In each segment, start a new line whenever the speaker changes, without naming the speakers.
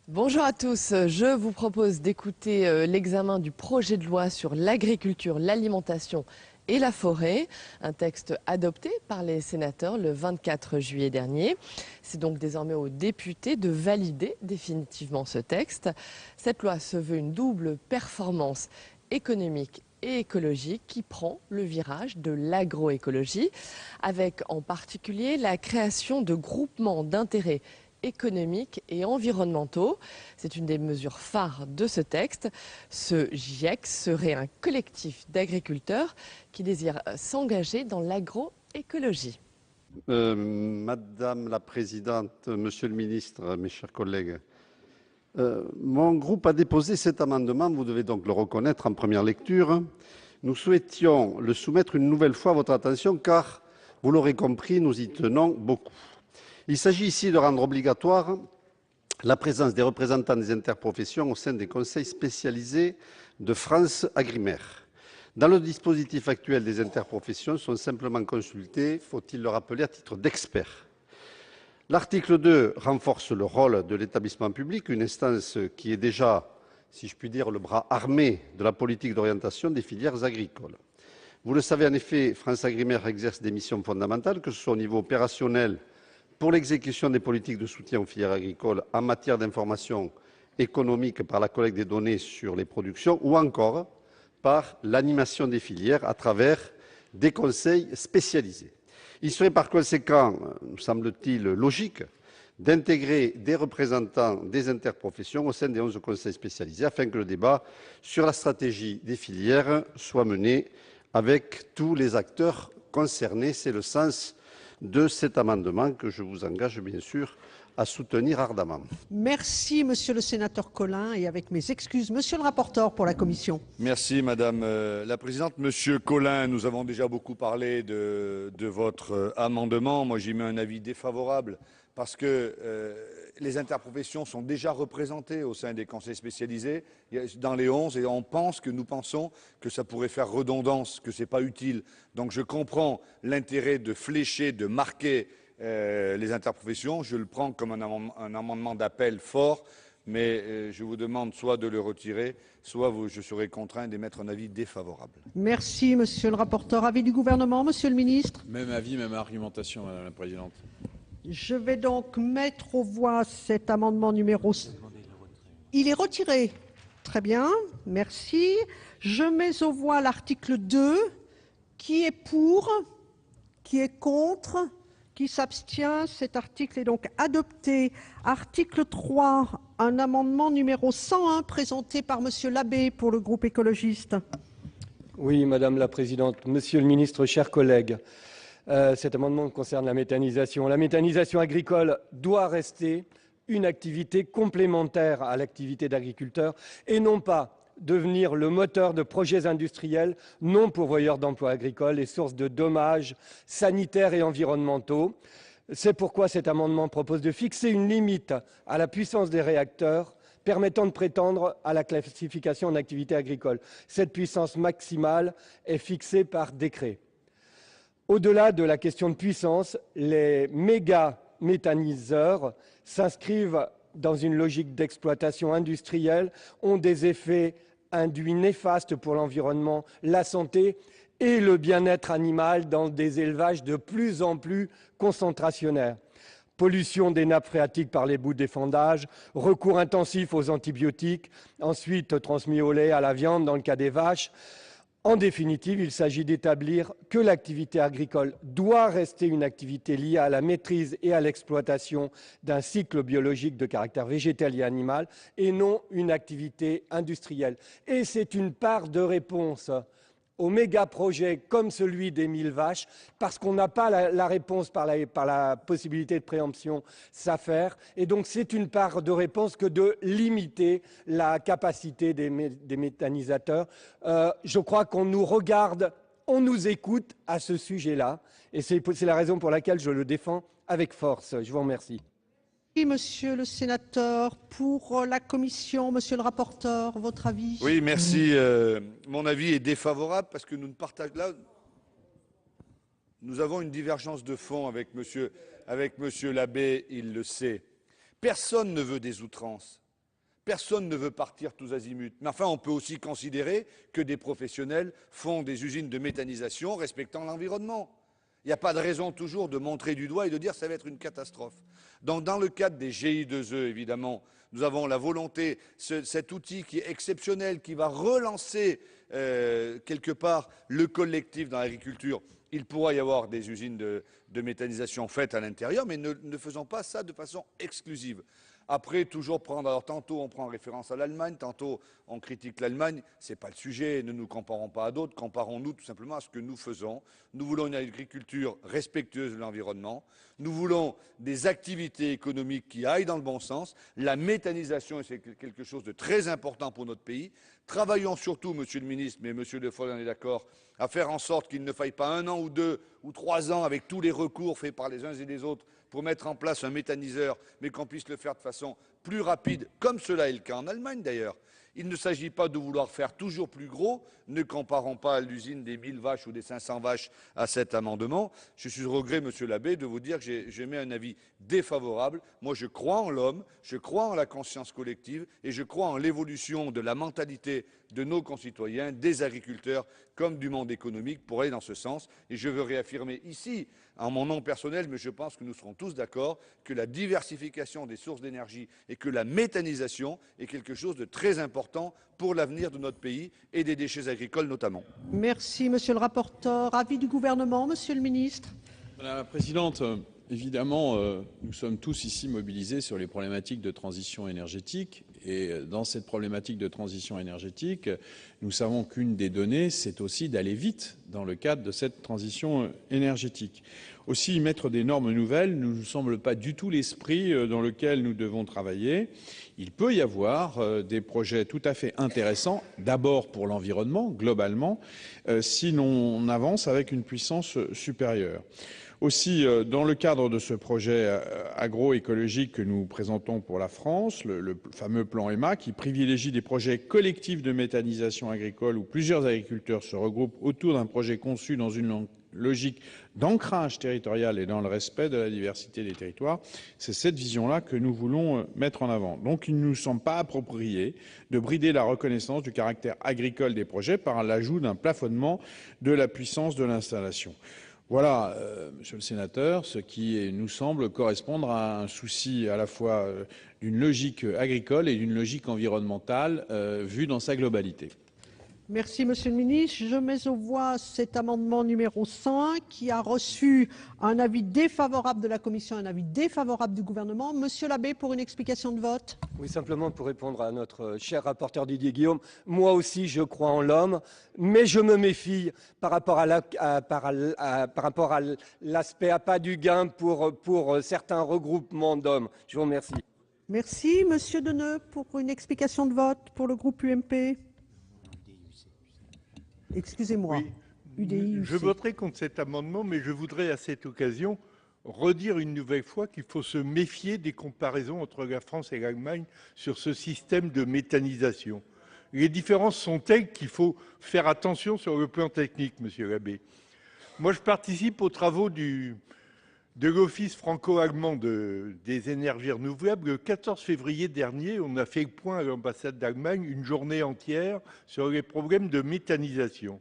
Bonjour à tous, je vous propose d'écouter l'examen du projet de loi sur l'agriculture, l'alimentation et la forêt, un texte adopté par les sénateurs le 24 juillet dernier. C'est donc désormais aux députés de valider définitivement ce texte. Cette loi se veut une double performance économique et écologique qui prend le virage de l'agroécologie, avec en particulier la création de groupements d'intérêt économiques et environnementaux. C'est une des mesures phares de ce texte. Ce GIEC serait un collectif d'agriculteurs qui désirent s'engager dans l'agroécologie.
Madame la Présidente, Monsieur le Ministre, mes chers collègues, mon groupe a déposé cet amendement, vous devez donc le reconnaître en première lecture. Nous souhaitions le soumettre une nouvelle fois à votre attention car, vous l'aurez compris, nous y tenons beaucoup. Il s'agit ici de rendre obligatoire la présence des représentants des interprofessions au sein des conseils spécialisés de France Agrimer. Dans le dispositif actuel, les interprofessions sont simplement consultées, faut-il le rappeler, à titre d'experts. L'article 2 renforce le rôle de l'établissement public, une instance qui est déjà, si je puis dire, le bras armé de la politique d'orientation des filières agricoles. Vous le savez, en effet, France Agrimer exerce des missions fondamentales, que ce soit au niveau opérationnel, pour l'exécution des politiques de soutien aux filières agricoles en matière d'information économique par la collecte des données sur les productions ou encore par l'animation des filières à travers des conseils spécialisés. Il serait par conséquent, nous semble-t-il, logique d'intégrer des représentants des interprofessions au sein des 11 conseils spécialisés afin que le débat sur la stratégie des filières soit mené avec tous les acteurs concernés. C'est le sens de cet amendement que je vous engage bien sûr à soutenir ardemment.
Merci, monsieur le sénateur Colin, et avec mes excuses, monsieur le rapporteur pour la commission.
Merci, madame la présidente. Monsieur Colin, nous avons déjà beaucoup parlé de votre amendement. Moi, j'y mets un avis défavorable parce que les interprofessions sont déjà représentées au sein des conseils spécialisés dans les 11 et nous pensons que ça pourrait faire redondance, que ce n'est pas utile. Donc je comprends l'intérêt de flécher, de marquer les interprofessions. Je le prends comme un amendement d'appel fort, mais je vous demande soit de le retirer, soit je serai contraint d'émettre un avis défavorable.
Merci, monsieur le rapporteur. Avis du gouvernement, monsieur le ministre?
Même avis, même argumentation, madame la présidente.
Je vais donc mettre aux voix cet amendement numéro... Il est retiré. Très bien, merci. Je mets aux voix l'article 2. Qui est pour? Qui est contre? Qui s'abstient? Cet article est donc adopté. Article 3, un amendement numéro 101 présenté par monsieur Labbé pour le groupe écologiste.
Oui, madame la présidente, monsieur le ministre, chers collègues. Cet amendement concerne la méthanisation. La méthanisation agricole doit rester une activité complémentaire à l'activité d'agriculteur et non pas devenir le moteur de projets industriels non pourvoyeurs d'emplois agricoles et source de dommages sanitaires et environnementaux. C'est pourquoi cet amendement propose de fixer une limite à la puissance des réacteurs permettant de prétendre à la classification en activité agricole. Cette puissance maximale est fixée par décret. Au-delà de la question de puissance, les méga-méthaniseurs s'inscrivent dans une logique d'exploitation industrielle, ont des effets induits néfastes pour l'environnement, la santé et le bien-être animal dans des élevages de plus en plus concentrationnaires. Pollution des nappes phréatiques par les boues d'effondage, recours intensif aux antibiotiques, ensuite transmis au lait, à la viande dans le cas des vaches. En définitive, il s'agit d'établir que l'activité agricole doit rester une activité liée à la maîtrise et à l'exploitation d'un cycle biologique de caractère végétal et animal et non une activité industrielle. Et c'est une part de réponse aux méga-projets comme celui des 1000 vaches, parce qu'on n'a pas la réponse par la possibilité de préemption SAFER. Et donc, c'est une part de réponse que de limiter la capacité des méthanisateurs. Je crois qu'on nous regarde, on nous écoute à ce sujet-là. Et c'est la raison pour laquelle je le défends avec force. Je vous remercie.
Monsieur le sénateur. Pour la commission, monsieur le rapporteur, votre avis?
Oui, merci. Mon avis est défavorable parce que nous ne partageons là. Nous avons une divergence de fond avec monsieur Labbé, il le sait. Personne ne veut des outrances. Personne ne veut partir tous azimuts. Mais enfin, on peut aussi considérer que des professionnels font des usines de méthanisation respectant l'environnement. Il n'y a pas de raison toujours de montrer du doigt et de dire que ça va être une catastrophe. Donc, dans le cadre des GI2E, évidemment, nous avons la volonté, cet outil qui est exceptionnel, qui va relancer quelque part le collectif dans l'agriculture. Il pourra y avoir des usines de méthanisation faites à l'intérieur, mais ne faisons pas ça de façon exclusive. Après, toujours prendre, alors tantôt on prend référence à l'Allemagne, tantôt on critique l'Allemagne, ce n'est pas le sujet, ne nous comparons pas à d'autres, comparons-nous tout simplement à ce que nous faisons. Nous voulons une agriculture respectueuse de l'environnement, nous voulons des activités économiques qui aillent dans le bon sens, la méthanisation c'est quelque chose de très important pour notre pays. Travaillons surtout, monsieur le ministre, mais monsieur Le Foll en est d'accord, à faire en sorte qu'il ne faille pas 1 an ou 2 ou 3 ans avec tous les recours faits par les uns et les autres pour mettre en place un méthaniseur, mais qu'on puisse le faire de façon plus rapide, comme cela est le cas en Allemagne d'ailleurs. Il ne s'agit pas de vouloir faire toujours plus gros, ne comparons pas à l'usine des 1000 vaches ou des 500 vaches à cet amendement. Je suis au regret, monsieur Labbé, de vous dire que j'émets un avis défavorable. Moi, je crois en l'homme, je crois en la conscience collective et je crois en l'évolution de la mentalité de nos concitoyens, des agriculteurs comme du monde économique pour aller dans ce sens. Et je veux réaffirmer ici, en mon nom personnel, mais je pense que nous serons tous d'accord, que la diversification des sources d'énergie et que la méthanisation est quelque chose de très important pour l'avenir de notre pays et des déchets agricoles notamment.
Merci, monsieur le rapporteur. Avis du gouvernement, monsieur le ministre.
Madame la Présidente, évidemment, nous sommes tous ici mobilisés sur les problématiques de transition énergétique. Et dans cette problématique de transition énergétique, nous savons qu'une des données, c'est aussi d'aller vite dans le cadre de cette transition énergétique. Aussi, mettre des normes nouvelles ne nous semble pas du tout l'esprit dans lequel nous devons travailler. Il peut y avoir des projets tout à fait intéressants, d'abord pour l'environnement, globalement, si l'on avance avec une puissance supérieure. Aussi, dans le cadre de ce projet agroécologique que nous présentons pour la France, le fameux plan EMA, qui privilégie des projets collectifs de méthanisation agricole où plusieurs agriculteurs se regroupent autour d'un projet conçu dans une logique d'ancrage territorial et dans le respect de la diversité des territoires, c'est cette vision-là que nous voulons mettre en avant. Donc, il ne nous semble pas approprié de brider la reconnaissance du caractère agricole des projets par l'ajout d'un plafonnement de la puissance de l'installation. Voilà, monsieur le sénateur, ce qui nous semble correspondre à un souci à la fois d'une logique agricole et d'une logique environnementale vue dans sa globalité.
Merci, monsieur le ministre. Je mets aux voix cet amendement numéro 5 qui a reçu un avis défavorable de la commission, un avis défavorable du gouvernement. Monsieur Labbé, pour une explication de vote.
Oui, simplement pour répondre à notre cher rapporteur Didier Guillaume. Moi aussi, je crois en l'homme, mais je me méfie par rapport à l'aspect appât du gain pour certains regroupements d'hommes. Je vous remercie.
Merci. Monsieur Deneux, pour une explication de vote pour le groupe UMP. Excusez-moi.
Oui,
UDI,
je voterai contre cet amendement, mais je voudrais à cette occasion redire une nouvelle fois qu'il faut se méfier des comparaisons entre la France et l'Allemagne sur ce système de méthanisation. Les différences sont telles qu'il faut faire attention sur le plan technique, monsieur Labbé. Moi, je participe aux travaux de l'Office franco-allemand des énergies renouvelables. Le 14 février dernier, on a fait le point à l'ambassade d'Allemagne, une journée entière sur les problèmes de méthanisation.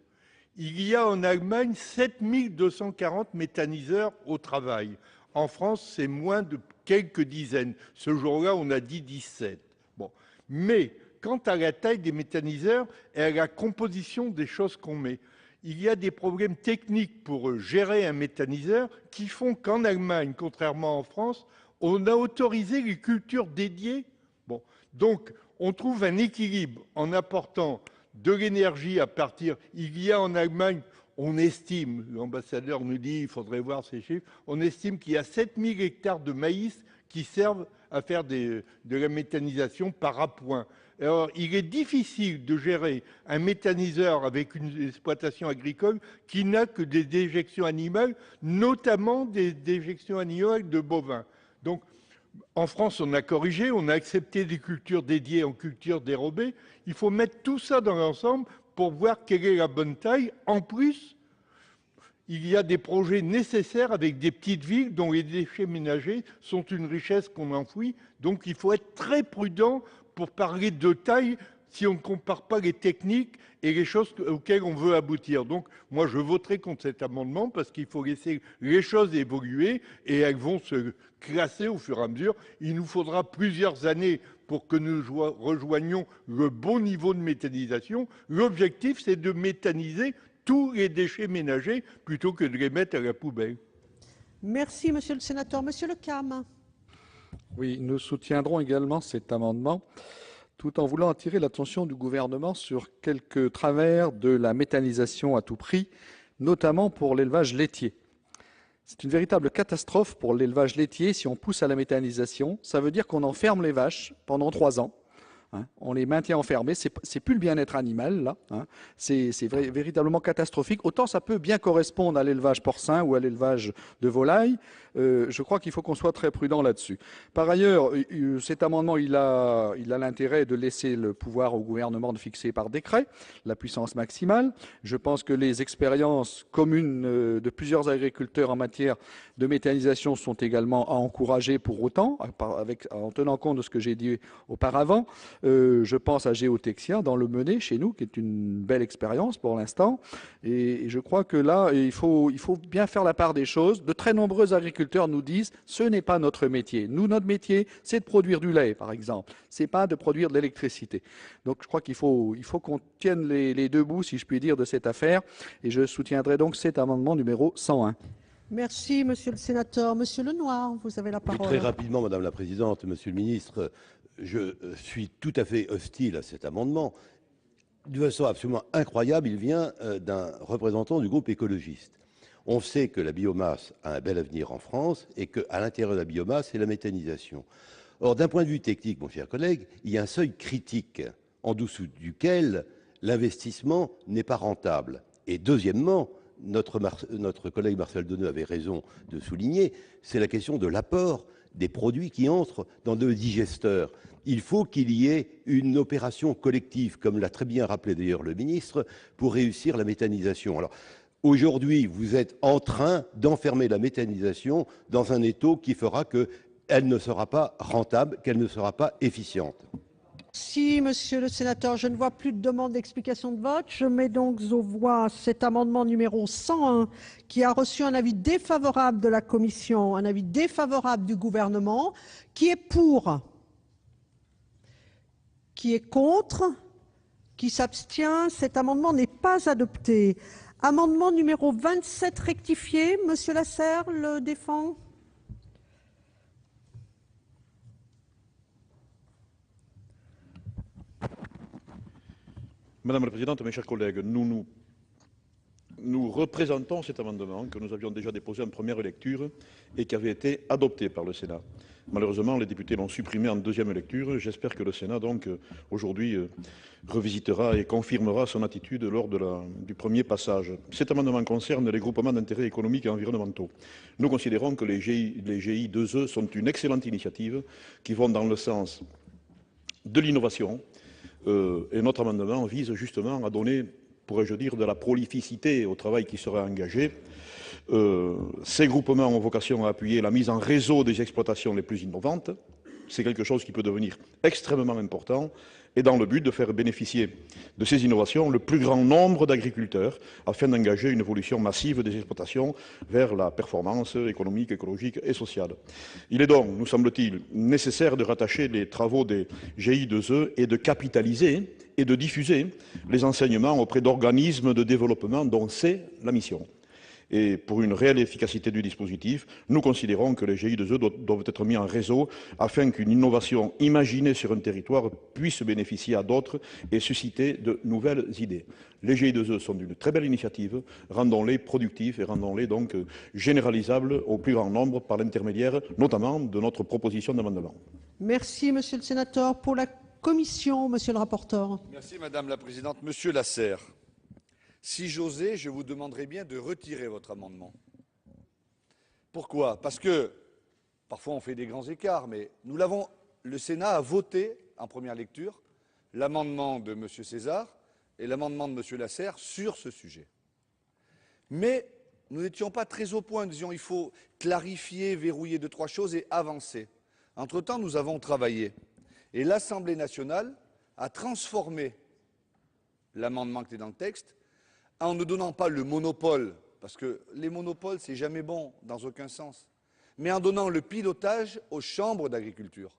Il y a en Allemagne 7240 méthaniseurs au travail. En France, c'est moins de quelques dizaines. Ce jour-là, on a dit 17. Bon. Mais quant à la taille des méthaniseurs et à la composition des choses qu'on met, il y a des problèmes techniques pour gérer un méthaniseur qui font qu'en Allemagne, contrairement en France, on a autorisé les cultures dédiées. Bon. Donc, on trouve un équilibre en apportant de l'énergie à partir. Il y a en Allemagne, on estime, l'ambassadeur nous dit, il faudrait voir ces chiffres, on estime qu'il y a 7000 hectares de maïs qui servent à faire de la méthanisation par appoint. Alors, il est difficile de gérer un méthaniseur avec une exploitation agricole qui n'a que des déjections animales, notamment des déjections animales de bovins. Donc, En France, on a corrigé, on a accepté des cultures dédiées en cultures dérobées. Il faut mettre tout ça dans l'ensemble pour voir quelle est la bonne taille. En plus, il y a des projets nécessaires avec des petites villes dont les déchets ménagers sont une richesse qu'on enfouit. Donc il faut être très prudent pour parler de taille si on ne compare pas les techniques et les choses auxquelles on veut aboutir. Donc moi je voterai contre cet amendement parce qu'il faut laisser les choses évoluer et elles vont se classer au fur et à mesure. Il nous faudra plusieurs années pour que nous rejoignions le bon niveau de méthanisation. L'objectif, c'est de méthaniser tous les déchets ménagers plutôt que de les mettre à la poubelle.
Merci, monsieur le sénateur. Monsieur Le Cam.
Oui, nous soutiendrons également cet amendement, tout en voulant attirer l'attention du gouvernement sur quelques travers de la méthanisation à tout prix, notamment pour l'élevage laitier. C'est une véritable catastrophe pour l'élevage laitier si on pousse à la méthanisation. Ça veut dire qu'on enferme les vaches pendant 3 ans. On les maintient enfermés, c'est plus le bien-être animal là, c'est véritablement catastrophique. Autant ça peut bien correspondre à l'élevage porcin ou à l'élevage de volailles, je crois qu'il faut qu'on soit très prudent là-dessus. Par ailleurs, cet amendement il a l'intérêt de laisser le pouvoir au gouvernement de fixer par décret la puissance maximale. Je pense que les expériences communes de plusieurs agriculteurs en matière de méthanisation sont également à encourager pour autant, en tenant compte de ce que j'ai dit auparavant. Je pense à Géotexia dans le Menet chez nous, qui est une belle expérience pour l'instant. Et je crois que là, il faut bien faire la part des choses. De très nombreux agriculteurs nous disent ce n'est pas notre métier. Nous, notre métier, c'est de produire du lait, par exemple. C'est pas de produire de l'électricité. Donc je crois qu'il faut qu'on tienne les deux bouts, si je puis dire, de cette affaire. Et je soutiendrai donc cet amendement numéro 101.
Merci, monsieur le sénateur. Monsieur Lenoir, vous avez la parole.
Très rapidement, Madame la Présidente, Monsieur le Ministre, je suis tout à fait hostile à cet amendement. De façon absolument incroyable, il vient d'un représentant du groupe écologiste. On sait que la biomasse a un bel avenir en France et qu'à l'intérieur de la biomasse, c'est la méthanisation. Or, d'un point de vue technique, mon cher collègue, il y a un seuil critique en dessous duquel l'investissement n'est pas rentable. Et deuxièmement, notre collègue Marcel Deneux avait raison de souligner, c'est la question de l'apport des produits qui entrent dans le digesteur. Il faut qu'il y ait une opération collective, comme l'a très bien rappelé d'ailleurs le ministre, pour réussir la méthanisation. Alors, aujourd'hui, vous êtes en train d'enfermer la méthanisation dans un étau qui fera qu'elle ne sera pas rentable, qu'elle ne sera pas efficiente.
Merci, monsieur le sénateur. Je ne vois plus de demande d'explication de vote. Je mets donc aux voix cet amendement numéro 101 qui a reçu un avis défavorable de la commission, un avis défavorable du gouvernement. Qui est pour? Qui est contre? Qui s'abstient? Cet amendement n'est pas adopté. Amendement numéro 27 rectifié. Monsieur Lasserre le défend.
Madame la Présidente, mes chers collègues, nous représentons cet amendement que nous avions déjà déposé en première lecture et qui avait été adopté par le Sénat. Malheureusement, les députés l'ont supprimé en deuxième lecture. J'espère que le Sénat, donc, aujourd'hui, revisitera et confirmera son attitude lors du premier passage. Cet amendement concerne les groupements d'intérêts économiques et environnementaux. Nous considérons que les GI 2E sont une excellente initiative qui vont dans le sens de l'innovation. Et notre amendement vise justement à donner, pourrais-je dire, de la prolificité au travail qui sera engagé. Ces groupements ont vocation à appuyer la mise en réseau des exploitations les plus innovantes. C'est quelque chose qui peut devenir extrêmement important et dans le but de faire bénéficier de ces innovations le plus grand nombre d'agriculteurs afin d'engager une évolution massive des exploitations vers la performance économique, écologique et sociale. Il est donc, nous semble-t-il, nécessaire de rattacher les travaux des GI2E et de capitaliser et de diffuser les enseignements auprès d'organismes de développement dont c'est la mission. Et pour une réelle efficacité du dispositif, nous considérons que les GI2E doivent être mis en réseau afin qu'une innovation imaginée sur un territoire puisse bénéficier à d'autres et susciter de nouvelles idées. Les GI2E sont d'une très belle initiative, rendons-les productifs et rendons-les donc généralisables au plus grand nombre par l'intermédiaire notamment de notre proposition d'amendement.
Merci, monsieur le sénateur. Pour la commission, monsieur le rapporteur.
Merci Madame la Présidente. Monsieur Lasserre, si j'osais, je vous demanderais bien de retirer votre amendement. Pourquoi? Parce que Parfois, on fait des grands écarts, mais le Sénat a voté en première lecture l'amendement de M. César et l'amendement de M. Lasserre sur ce sujet. Mais nous n'étions pas très au point, disions il faut clarifier, verrouiller 2-3 choses et avancer. Entre-temps, nous avons travaillé et l'Assemblée nationale a transformé l'amendement qui était dans le texte en ne donnant pas le monopole, parce que les monopoles, c'est jamais bon, dans aucun sens, mais en donnant le pilotage aux chambres d'agriculture.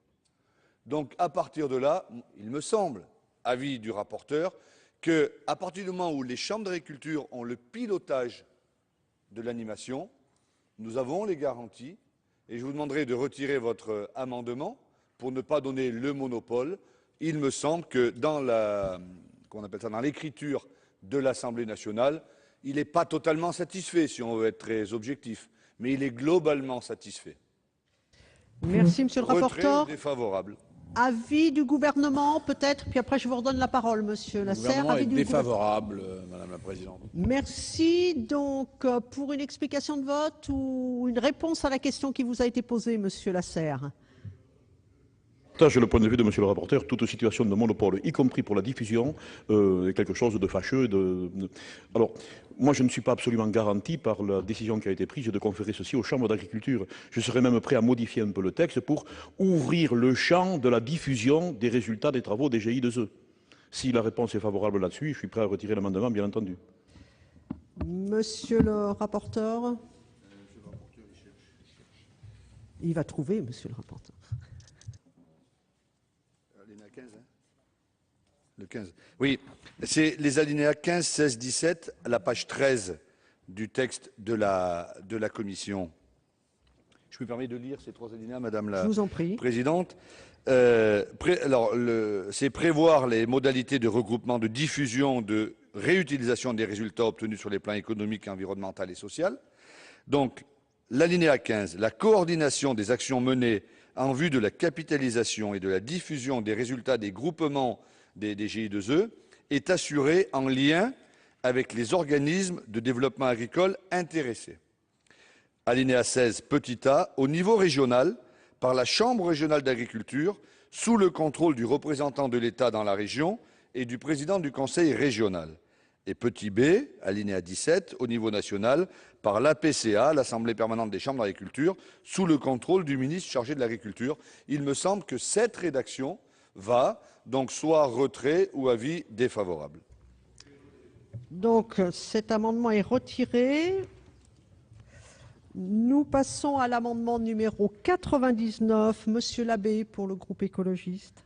Donc, à partir de là, il me semble, avis du rapporteur, qu'à partir du moment où les chambres d'agriculture ont le pilotage de l'animation, nous avons les garanties, et je vous demanderai de retirer votre amendement pour ne pas donner le monopole. Il me semble que dans dans l'écriture de l'Assemblée nationale, il n'est pas totalement satisfait, si on veut être très objectif, mais il est globalement satisfait.
Merci, monsieur le rapporteur.
Retrait défavorable.
Avis du gouvernement, peut-être, puis après je vous redonne la parole, monsieur Lasserre.
Le gouvernement est
Avis du
défavorable, Madame la Présidente.
Merci. Donc, pour une explication de vote ou une réponse à la question qui vous a été posée, monsieur Lasserre.
Je partage le point de vue de monsieur le rapporteur. Toute situation de monopole, y compris pour la diffusion, est quelque chose de fâcheux. Alors, moi, je ne suis pas absolument garanti par la décision qui a été prise de conférer ceci aux chambres d'agriculture. Je serais même prêt à modifier un peu le texte pour ouvrir le champ de la diffusion des résultats des travaux des GI2E. Si la réponse est favorable là-dessus, je suis prêt à retirer l'amendement, bien entendu.
Monsieur le rapporteur. Il va trouver, monsieur le rapporteur.
Le 15. Oui, c'est les alinéas 15, 16, 17, à la page 13 du texte de la Commission. Je me permets de lire ces 3 alinéas, Madame la Présidente. C'est prévoir les modalités de regroupement, de diffusion, de réutilisation des résultats obtenus sur les plans économiques, environnemental et social. Donc, l'alinéa 15, la coordination des actions menées en vue de la capitalisation et de la diffusion des résultats des groupements des GI2E est assurée en lien avec les organismes de développement agricole intéressés. Alinéa 16, petit a, au niveau régional, par la Chambre régionale d'agriculture, sous le contrôle du représentant de l'État dans la région et du président du conseil régional. Et petit b, alinéa 17, au niveau national, par l'APCA, l'Assemblée permanente des chambres d'agriculture, sous le contrôle du ministre chargé de l'agriculture. Il me semble que cette rédaction va, donc soit retrait ou avis défavorable.
Donc cet amendement est retiré. Nous passons à l'amendement numéro 99, monsieur Labbé, pour le groupe écologiste.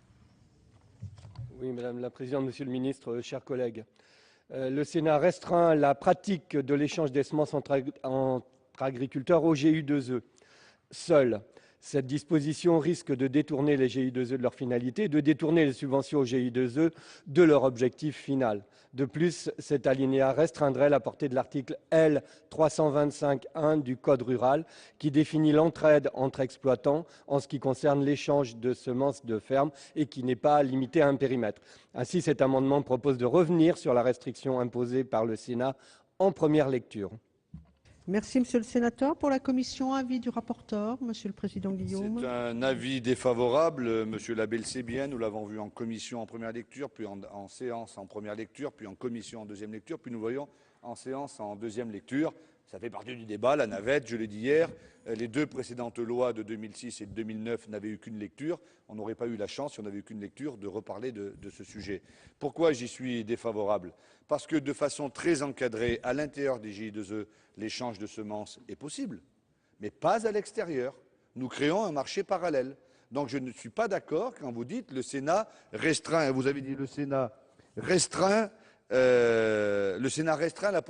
Oui, Madame la Présidente, Monsieur le Ministre, chers collègues. Le Sénat restreint la pratique de l'échange des semences entre agriculteurs aux GI2E. Seule cette disposition risque de détourner les GI2E de leur finalité, de détourner les subventions aux GI2E de leur objectif final. De plus, cet alinéa restreindrait la portée de l'article L. 325-1 du Code rural qui définit l'entraide entre exploitants en ce qui concerne l'échange de semences de ferme et qui n'est pas limité à un périmètre. Ainsi, cet amendement propose de revenir sur la restriction imposée par le Sénat en première lecture.
Merci, monsieur le sénateur. Pour la commission, avis du rapporteur, monsieur le président Guillaume.
C'est un avis défavorable. Monsieur Labbé le sait bien, nous l'avons vu en commission en première lecture, puis en séance en première lecture, puis en commission en deuxième lecture, puis nous voyons en séance en deuxième lecture. Ça fait partie du débat, la navette, je l'ai dit hier. Les 2 précédentes lois de 2006 et de 2009 n'avaient eu qu'une lecture. On n'aurait pas eu la chance, si on n'avait eu qu'une lecture, de reparler de ce sujet. Pourquoi j'y suis défavorable? Parce que de façon très encadrée, à l'intérieur des GI2E, l'échange de semences est possible, mais pas à l'extérieur. Nous créons un marché parallèle. Donc je ne suis pas d'accord quand vous dites le Sénat restreint. Vous avez dit le Sénat restreint.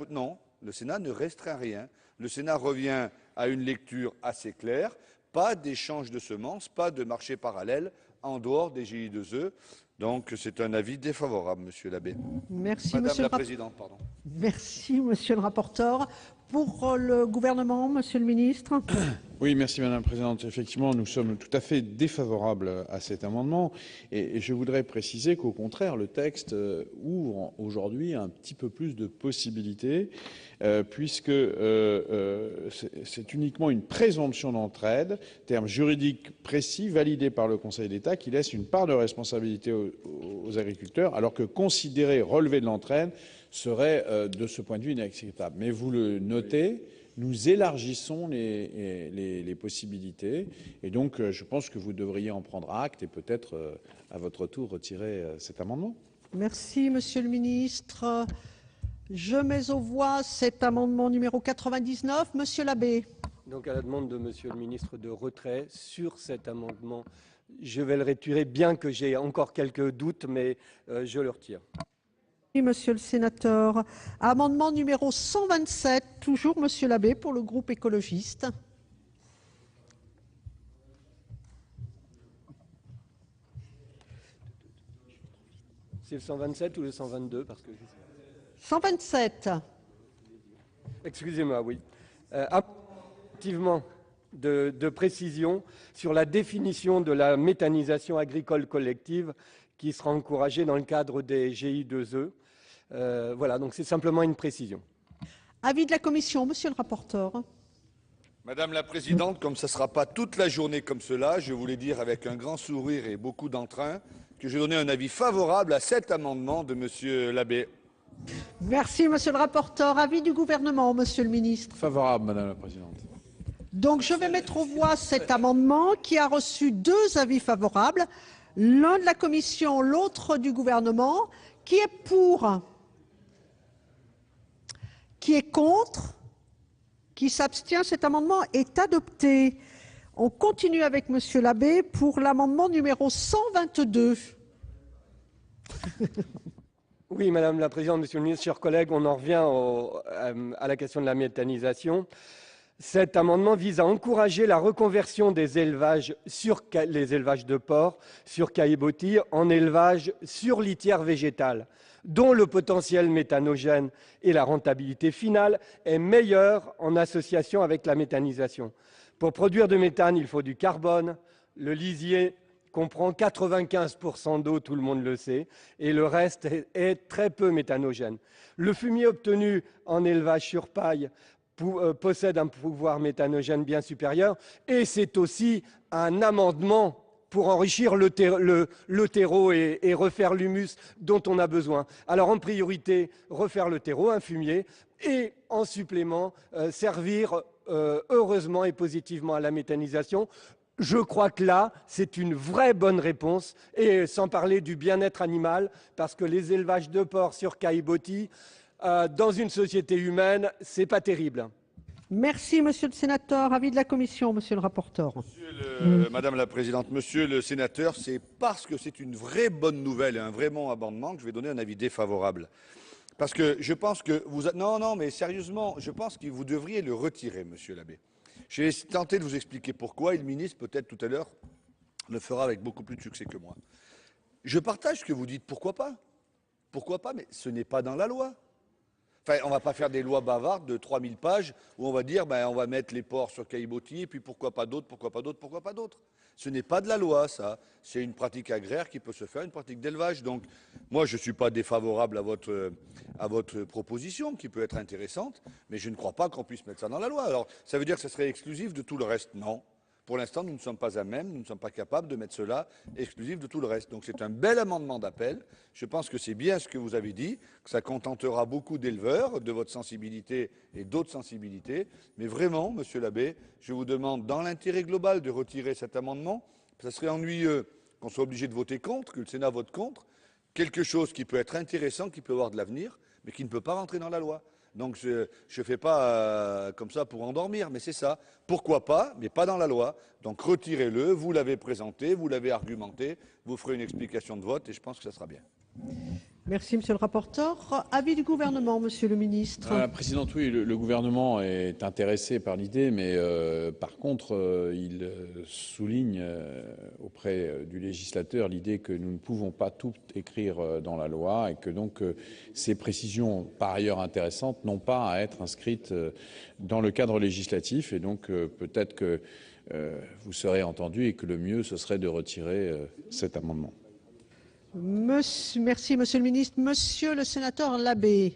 Non, le Sénat ne restreint rien. Le Sénat revient à une lecture assez claire. Pas d'échange de semences, pas de marché parallèle en dehors des GI2E. Donc c'est un avis défavorable, monsieur Labbé.
Merci,
Madame
monsieur
la Présidente, pardon.
Merci, monsieur le rapporteur. Pour le gouvernement, monsieur le ministre.
Oui, merci Madame la Présidente. Effectivement, nous sommes tout à fait défavorables à cet amendement et je voudrais préciser qu'au contraire, le texte ouvre aujourd'hui un petit peu plus de possibilités puisque c'est uniquement une présomption d'entraide, terme juridique précis validé par le Conseil d'État qui laisse une part de responsabilité aux agriculteurs alors que considérer relever de l'entraide serait de ce point de vue inacceptable. Mais vous le notez, nous élargissons les possibilités et donc je pense que vous devriez en prendre acte et peut-être à votre tour retirer cet amendement.
Merci, Monsieur le Ministre. Je mets aux voix cet amendement numéro 99. Monsieur Labbé.
Donc à la demande de Monsieur le Ministre de retrait sur cet amendement, je vais le retirer, bien que j'ai encore quelques doutes, mais je le retire.
Monsieur le sénateur. Amendement numéro 127, toujours Monsieur Labbé pour le groupe écologiste.
C'est le 127 ou le 122 parce que...
127.
Excusez-moi, oui. Effectivement, de précision sur la définition de la méthanisation agricole collective qui sera encouragée dans le cadre des GI2E. Voilà, donc c'est simplement une précision.
Avis de la commission, monsieur le rapporteur.
Madame la Présidente, comme ça ne sera pas toute la journée comme cela, je voulais dire avec un grand sourire et beaucoup d'entrain que j'ai donné un avis favorable à cet amendement de monsieur Labbé.
Merci, monsieur le rapporteur. Avis du gouvernement, monsieur le ministre.
Favorable, Madame la Présidente.
Donc, je vais mettre aux voix cet amendement qui a reçu 2 avis favorables, l'un de la commission, l'autre du gouvernement. Qui est pour? Qui est contre? Qui s'abstient? Cet amendement est adopté. On continue avec monsieur Labbé pour l'amendement numéro 122.
Oui, Madame la Présidente, Monsieur le Ministre, chers collègues, on en revient à la question de la méthanisation. Cet amendement vise à encourager la reconversion des élevages les élevages de porcs sur caillebotis en élevage sur litière végétale, dont le potentiel méthanogène et la rentabilité finale est meilleure en association avec la méthanisation. Pour produire du méthane, il faut du carbone. Le lisier comprend 95% d'eau, tout le monde le sait, et le reste est très peu méthanogène. Le fumier obtenu en élevage sur paille possède un pouvoir méthanogène bien supérieur, et c'est aussi un amendement pour enrichir le terreau et refaire l'humus dont on a besoin. Alors en priorité, refaire le terreau, un fumier, et en supplément, servir heureusement et positivement à la méthanisation. Je crois que là, c'est une vraie bonne réponse, et sans parler du bien-être animal, parce que les élevages de porcs sur caillebotis, dans une société humaine, c'est pas terrible.
Merci, monsieur le sénateur. Avis de la commission, monsieur le rapporteur.
Madame la Présidente, monsieur le sénateur, c'est parce que c'est une vraie bonne nouvelle et un vrai bon amendement que je vais donner un avis défavorable. Parce que je pense que vous... Non, mais sérieusement, je pense que vous devriez le retirer, monsieur Labbé. J'ai tenté de vous expliquer pourquoi, et le ministre, peut-être tout à l'heure, le fera avec beaucoup plus de succès que moi. Je partage ce que vous dites, pourquoi pas? Pourquoi pas, mais ce n'est pas dans la loi. Enfin, on ne va pas faire des lois bavardes de 3000 pages où on va dire on va mettre les porcs sur caillebotis et puis pourquoi pas d'autres, pourquoi pas d'autres, pourquoi pas d'autres. Ce n'est pas de la loi, ça. C'est une pratique agraire qui peut se faire, une pratique d'élevage. Donc, moi, je ne suis pas défavorable à votre proposition, qui peut être intéressante, mais je ne crois pas qu'on puisse mettre ça dans la loi. Alors, ça veut dire que ce serait exclusif de tout le reste? Non. Pour l'instant, nous ne sommes pas à même, nous ne sommes pas capables de mettre cela exclusif de tout le reste. Donc c'est un bel amendement d'appel. Je pense que c'est bien ce que vous avez dit, que ça contentera beaucoup d'éleveurs de votre sensibilité et d'autres sensibilités. Mais vraiment, monsieur Labbé, je vous demande, dans l'intérêt global, de retirer cet amendement. Ça serait ennuyeux qu'on soit obligé de voter contre, que le Sénat vote contre, quelque chose qui peut être intéressant, qui peut avoir de l'avenir, mais qui ne peut pas rentrer dans la loi. Donc je ne fais pas comme ça pour endormir, mais c'est ça. Pourquoi pas, mais pas dans la loi. Donc retirez-le, vous l'avez présenté, vous l'avez argumenté, vous ferez une explication de vote et je pense que ça sera bien.
Merci, monsieur le rapporteur. Avis du gouvernement, monsieur le ministre.
Madame la Présidente, oui, le gouvernement est intéressé par l'idée, mais par contre, il souligne auprès du législateur l'idée que nous ne pouvons pas tout écrire dans la loi et que donc ces précisions, par ailleurs intéressantes, n'ont pas à être inscrites dans le cadre législatif. Et donc peut-être que vous serez entendu et que le mieux, ce serait de retirer cet amendement.
Merci, monsieur le ministre. Monsieur le sénateur Labbé,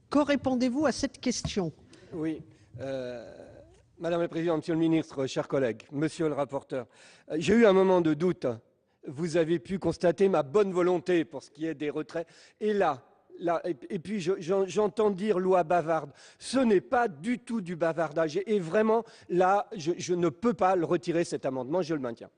que répondez-vous à cette question?
Oui. Madame la Présidente, Monsieur le Ministre, chers collègues, Monsieur le rapporteur, j'ai eu un moment de doute. Vous avez pu constater ma bonne volonté pour ce qui est des retraits. Et là, et puis j'entends dire loi bavarde. Ce n'est pas du tout du bavardage. Et vraiment, là, je ne peux pas le retirer, cet amendement, je le maintiens.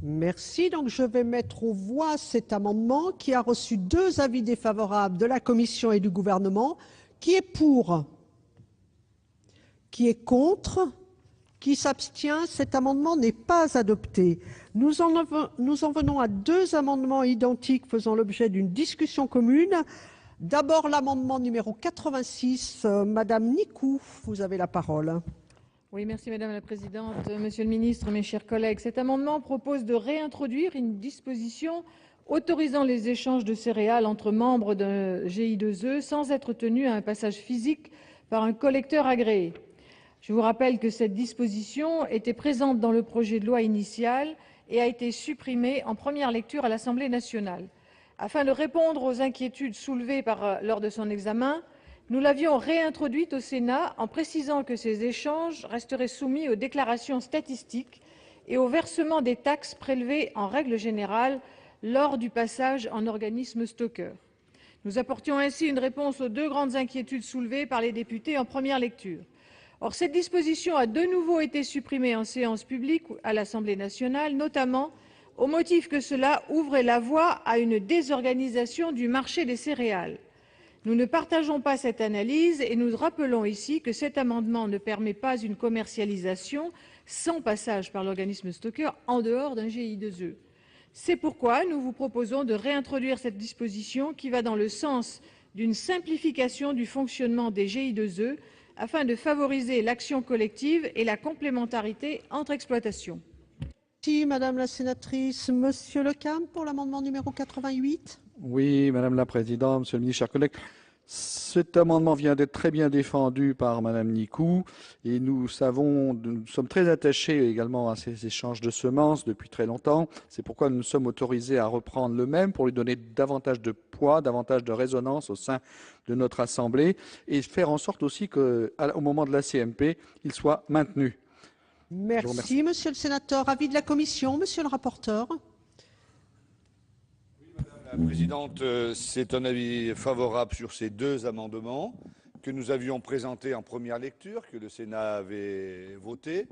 Merci. Donc, je vais mettre aux voix cet amendement qui a reçu 2 avis défavorables de la Commission et du gouvernement. Qui est pour? Qui est contre? Qui s'abstient? Cet amendement n'est pas adopté. Nous en venons à 2 amendements identiques faisant l'objet d'une discussion commune. D'abord, l'amendement numéro 86. Madame Nicou, vous avez la parole.
Oui, merci Madame la Présidente. Monsieur le Ministre, mes chers collègues, cet amendement propose de réintroduire une disposition autorisant les échanges de céréales entre membres d'un GI2E sans être tenu à un passage physique par un collecteur agréé. Je vous rappelle que cette disposition était présente dans le projet de loi initial et a été supprimée en première lecture à l'Assemblée nationale. Afin de répondre aux inquiétudes soulevées lors de son examen, nous l'avions réintroduite au Sénat en précisant que ces échanges resteraient soumis aux déclarations statistiques et au versement des taxes prélevées en règle générale lors du passage en organisme stockeur. Nous apportions ainsi une réponse aux 2 grandes inquiétudes soulevées par les députés en première lecture. Or, cette disposition a de nouveau été supprimée en séance publique à l'Assemblée nationale, notamment au motif que cela ouvrait la voie à une désorganisation du marché des céréales. Nous ne partageons pas cette analyse et nous rappelons ici que cet amendement ne permet pas une commercialisation sans passage par l'organisme stockeur en dehors d'un GI2E. C'est pourquoi nous vous proposons de réintroduire cette disposition qui va dans le sens d'une simplification du fonctionnement des GI2E afin de favoriser l'action collective et la complémentarité entre exploitations.
Merci Madame la sénatrice. Monsieur Lecam pour l'amendement numéro 88.
Oui, Madame la Présidente, Monsieur le Ministre, chers collègues, cet amendement vient d'être très bien défendu par Madame Nicou et nous sommes très attachés également à ces échanges de semences depuis très longtemps. C'est pourquoi nous sommes autorisés à reprendre le même pour lui donner davantage de poids, davantage de résonance au sein de notre Assemblée et faire en sorte aussi qu'au moment de la CMP, il soit maintenu.
Merci, Monsieur le sénateur. Avis de la Commission, Monsieur le rapporteur.
Madame la Présidente, c'est un avis favorable sur ces 2 amendements que nous avions présentés en première lecture, que le Sénat avait voté,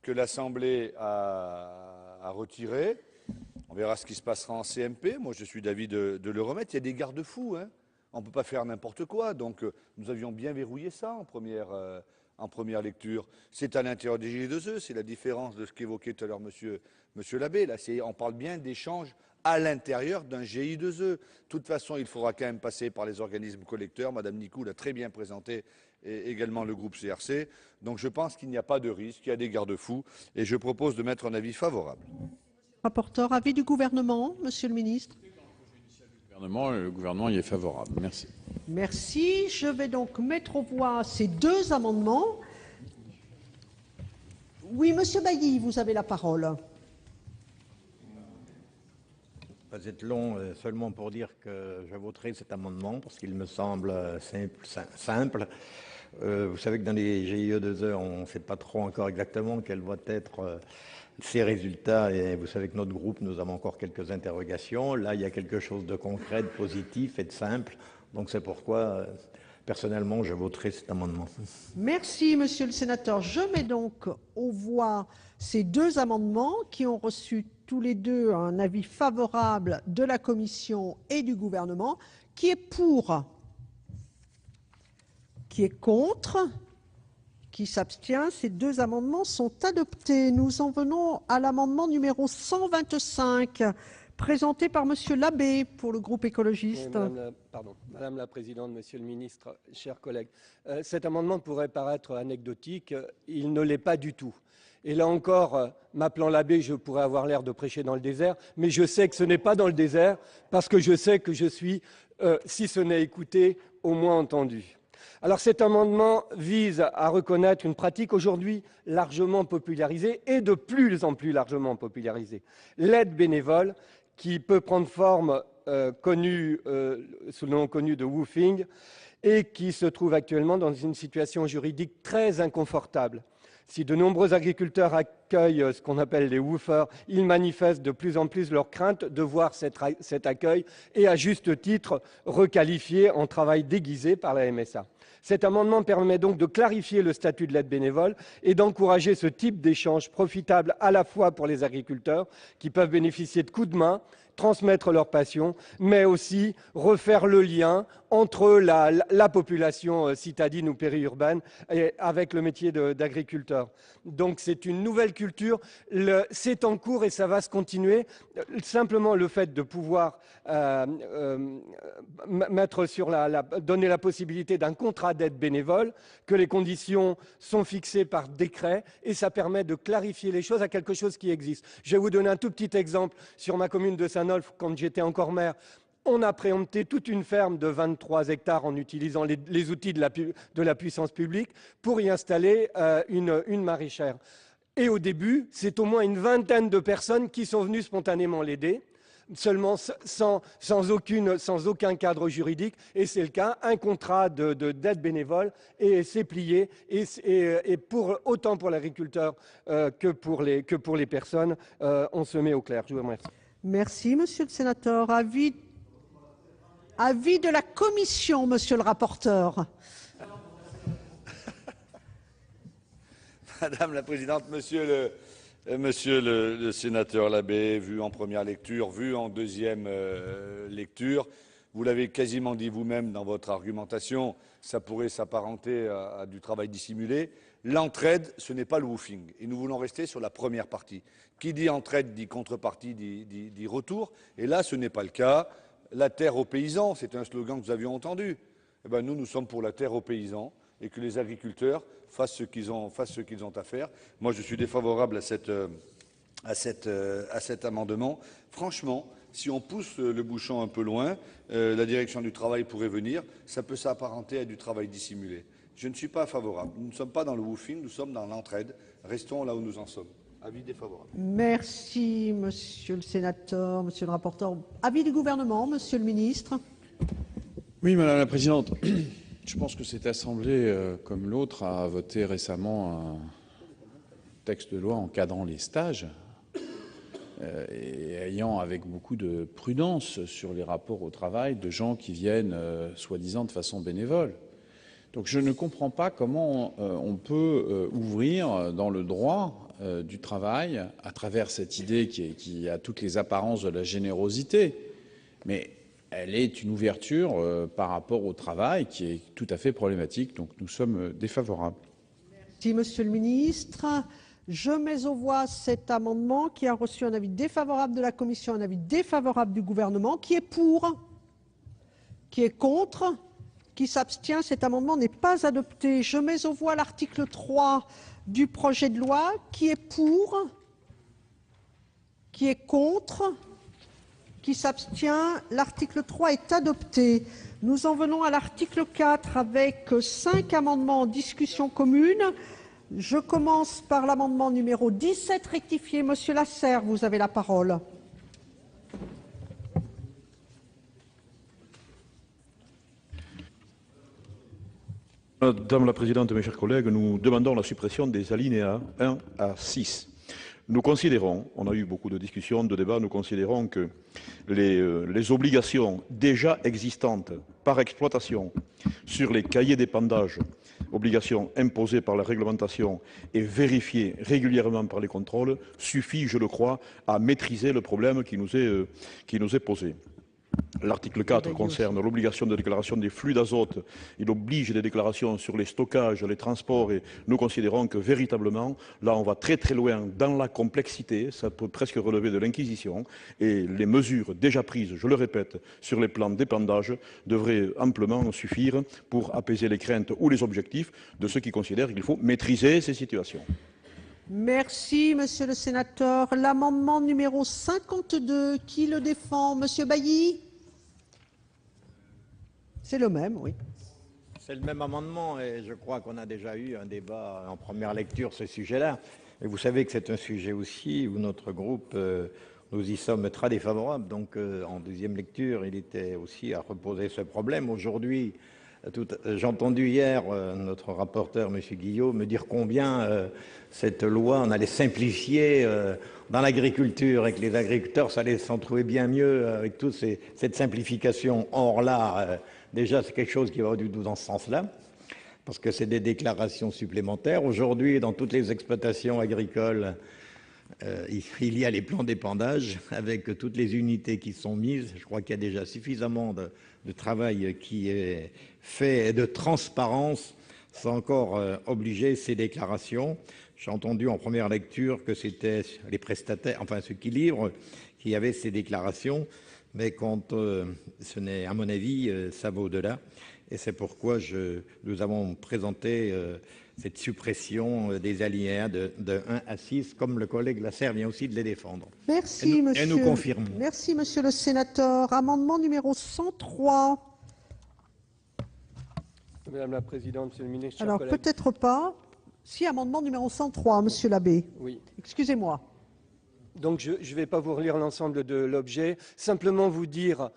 que l'Assemblée a retiré. On verra ce qui se passera en CMP. Moi, je suis d'avis de le remettre. Il y a des garde-fous. Hein. On ne peut pas faire n'importe quoi. Donc, nous avions bien verrouillé ça en première lecture. C'est à l'intérieur des GI2E. C'est la différence de ce qu'évoquait tout à l'heure Monsieur Labbé. Là, on parle bien d'échanges à l'intérieur d'un GI2E. De toute façon, il faudra quand même passer par les organismes collecteurs. Madame Nicou l'a très bien présenté, et également le groupe CRC. Donc je pense qu'il n'y a pas de risque, il y a des garde-fous, et je propose de mettre un avis favorable.
Rapporteur, avis du gouvernement, Monsieur le Ministre.
Le gouvernement y est favorable. Merci.
Merci. Je vais donc mettre aux voix ces 2 amendements. Oui, Monsieur Bailly, vous avez la parole.
Pas être long, seulement pour dire que je voterai cet amendement parce qu'il me semble simple. Vous savez que dans les GIE2E, on ne sait pas trop encore exactement quels vont être ces résultats et vous savez que notre groupe, nous avons encore quelques interrogations. Là, il y a quelque chose de concret, de positif et de simple. Donc c'est pourquoi, personnellement, je voterai cet amendement.
Merci, Monsieur le sénateur. Je mets donc aux voix ces 2 amendements qui ont reçu tous les 2 un avis favorable de la Commission et du gouvernement. Qui est pour? Qui est contre? Qui s'abstient? Ces 2 amendements sont adoptés. Nous en venons à l'amendement numéro 125. présenté par Monsieur Labbé pour le groupe écologiste.
Madame la Présidente, Monsieur le Ministre, chers collègues, cet amendement pourrait paraître anecdotique, il ne l'est pas du tout. Et là encore, m'appelant l'abbé, je pourrais avoir l'air de prêcher dans le désert, mais je sais que ce n'est pas dans le désert, parce que je sais que je suis, si ce n'est écouté, au moins entendu. Alors cet amendement vise à reconnaître une pratique aujourd'hui largement popularisée et de plus en plus largement popularisée, l'aide bénévole, qui peut prendre forme sous le nom connu de woofing et qui se trouve actuellement dans une situation juridique très inconfortable. Si de nombreux agriculteurs accueillent ce qu'on appelle les woofers, ils manifestent de plus en plus leur crainte de voir cet accueil et, à juste titre, requalifié en travail déguisé par la MSA. Cet amendement permet donc de clarifier le statut de l'aide bénévole et d'encourager ce type d'échange profitable à la fois pour les agriculteurs qui peuvent bénéficier de coups de main, transmettre leur passion, mais aussi refaire le lien entre la population citadine ou périurbaine et avec le métier d'agriculteur. Donc c'est une nouvelle culture, c'est en cours et ça va se continuer. Simplement le fait de pouvoir donner la possibilité d'un contrat d'aide bénévole, que les conditions sont fixées par décret et ça permet de clarifier les choses à quelque chose qui existe. Je vais vous donner un tout petit exemple sur ma commune de Saint-Nolff, quand j'étais encore maire. On a préempté toute une ferme de 23 hectares en utilisant les outils de la puissance publique pour y installer une maraîchère. Et au début, c'est au moins une vingtaine de personnes qui sont venues spontanément l'aider, seulement sans aucun cadre juridique. Et c'est le cas, un contrat d'aide bénévole, et c'est plié. Et autant pour l'agriculteur que pour les personnes, on se met au clair. Je vous remercie.
Merci, monsieur le sénateur. Avis de la commission, monsieur le rapporteur.
Madame la Présidente, Monsieur le sénateur Labbé, vu en première lecture, vu en deuxième lecture, vous l'avez quasiment dit vous-même dans votre argumentation, ça pourrait s'apparenter à du travail dissimulé. L'entraide, ce n'est pas le woofing. Et nous voulons rester sur la première partie. Qui dit entraide dit contrepartie, dit retour. Et là, ce n'est pas le cas. La terre aux paysans, c'est un slogan que nous avions entendu. Eh bien, nous sommes pour la terre aux paysans et que les agriculteurs fassent ce qu'ils ont à faire. Moi, je suis défavorable à cet amendement. Franchement, si on pousse le bouchon un peu loin, la direction du travail pourrait venir. Ça peut s'apparenter à du travail dissimulé. Je ne suis pas favorable. Nous ne sommes pas dans le woofing, nous sommes dans l'entraide. Restons là où nous en sommes. Avis défavorable.
Merci, monsieur le sénateur, monsieur le rapporteur. Avis du gouvernement, monsieur le ministre.
Oui, Madame la Présidente. Je pense que cette Assemblée, comme l'autre, a voté récemment un texte de loi encadrant les stages et ayant avec beaucoup de prudence sur les rapports au travail de gens qui viennent soi-disant de façon bénévole. Donc je ne comprends pas comment on peut ouvrir dans le droit du travail à travers cette idée qui a toutes les apparences de la générosité, mais elle est une ouverture par rapport au travail qui est tout à fait problématique. Donc nous sommes défavorables.
Merci, monsieur le ministre. Je mets aux voix cet amendement qui a reçu un avis défavorable de la commission, un avis défavorable du gouvernement. Qui est pour? Qui est contre? Qui s'abstient? Cet amendement n'est pas adopté. Je mets aux voix l'article 3 du projet de loi. Qui est pour? Qui est contre? Qui s'abstient? L'article 3 est adopté. Nous en venons à l'article 4 avec 5 amendements en discussion commune. Je commence par l'amendement numéro 17 rectifié. Monsieur Lasserre, vous avez la parole.
Madame la Présidente, mes chers collègues, nous demandons la suppression des alinéas 1 à 6. Nous considérons, on a eu beaucoup de discussions, de débats, nous considérons que les obligations déjà existantes par exploitation sur les cahiers d'épandage, obligations imposées par la réglementation et vérifiées régulièrement par les contrôles, suffit, je le crois, à maîtriser le problème qui nous est posé. L'article 4 concerne l'obligation de déclaration des flux d'azote. Il oblige les déclarations sur les stockages, les transports, et nous considérons que véritablement, là, on va très très loin dans la complexité. Ça peut presque relever de l'inquisition. Et les mesures déjà prises, je le répète, sur les plans d'épandage devraient amplement suffire pour apaiser les craintes ou les objectifs de ceux qui considèrent qu'il faut maîtriser ces situations.
Merci, monsieur le sénateur. L'amendement numéro 52, qui le défend? Monsieur Bailly? C'est le même, oui.
C'est le même amendement et je crois qu'on a déjà eu un débat en première lecture sur ce sujet-là. Et vous savez que c'est un sujet aussi où notre groupe, nous y sommes très défavorables. Donc en deuxième lecture, il était aussi à reposer ce problème. Aujourd'hui, j'ai entendu hier notre rapporteur, M. Guillot, me dire combien cette loi, on allait simplifier dans l'agriculture et que les agriculteurs, ça allait s'en trouver bien mieux avec toute cette simplification. Or là, déjà, c'est quelque chose qui va du tout dans ce sens-là, parce que c'est des déclarations supplémentaires. Aujourd'hui, dans toutes les exploitations agricoles, il y a les plans d'épandage avec toutes les unités qui sont mises. Je crois qu'il y a déjà suffisamment de travail qui est fait et de transparence sans encore obliger ces déclarations. J'ai entendu en première lecture que c'était les prestataires, enfin ceux qui livrent, qui avaient ces déclarations, mais quand ce n'est, à mon avis, ça va au-delà. Et c'est pourquoi nous avons présenté cette suppression des alinéas de 1 à 6, comme le collègue Lasserre vient aussi de les défendre.
Merci, monsieur.
Et nous confirmons.
Merci, monsieur le sénateur. Amendement numéro 103.
Madame la Présidente, Monsieur le Ministre, chers
Alors,
collègues.
peut-être pas. Si, amendement numéro 103, monsieur l'abbé.
Oui.
Excusez-moi.
Donc je ne vais pas vous relire l'ensemble de l'objet, simplement vous dire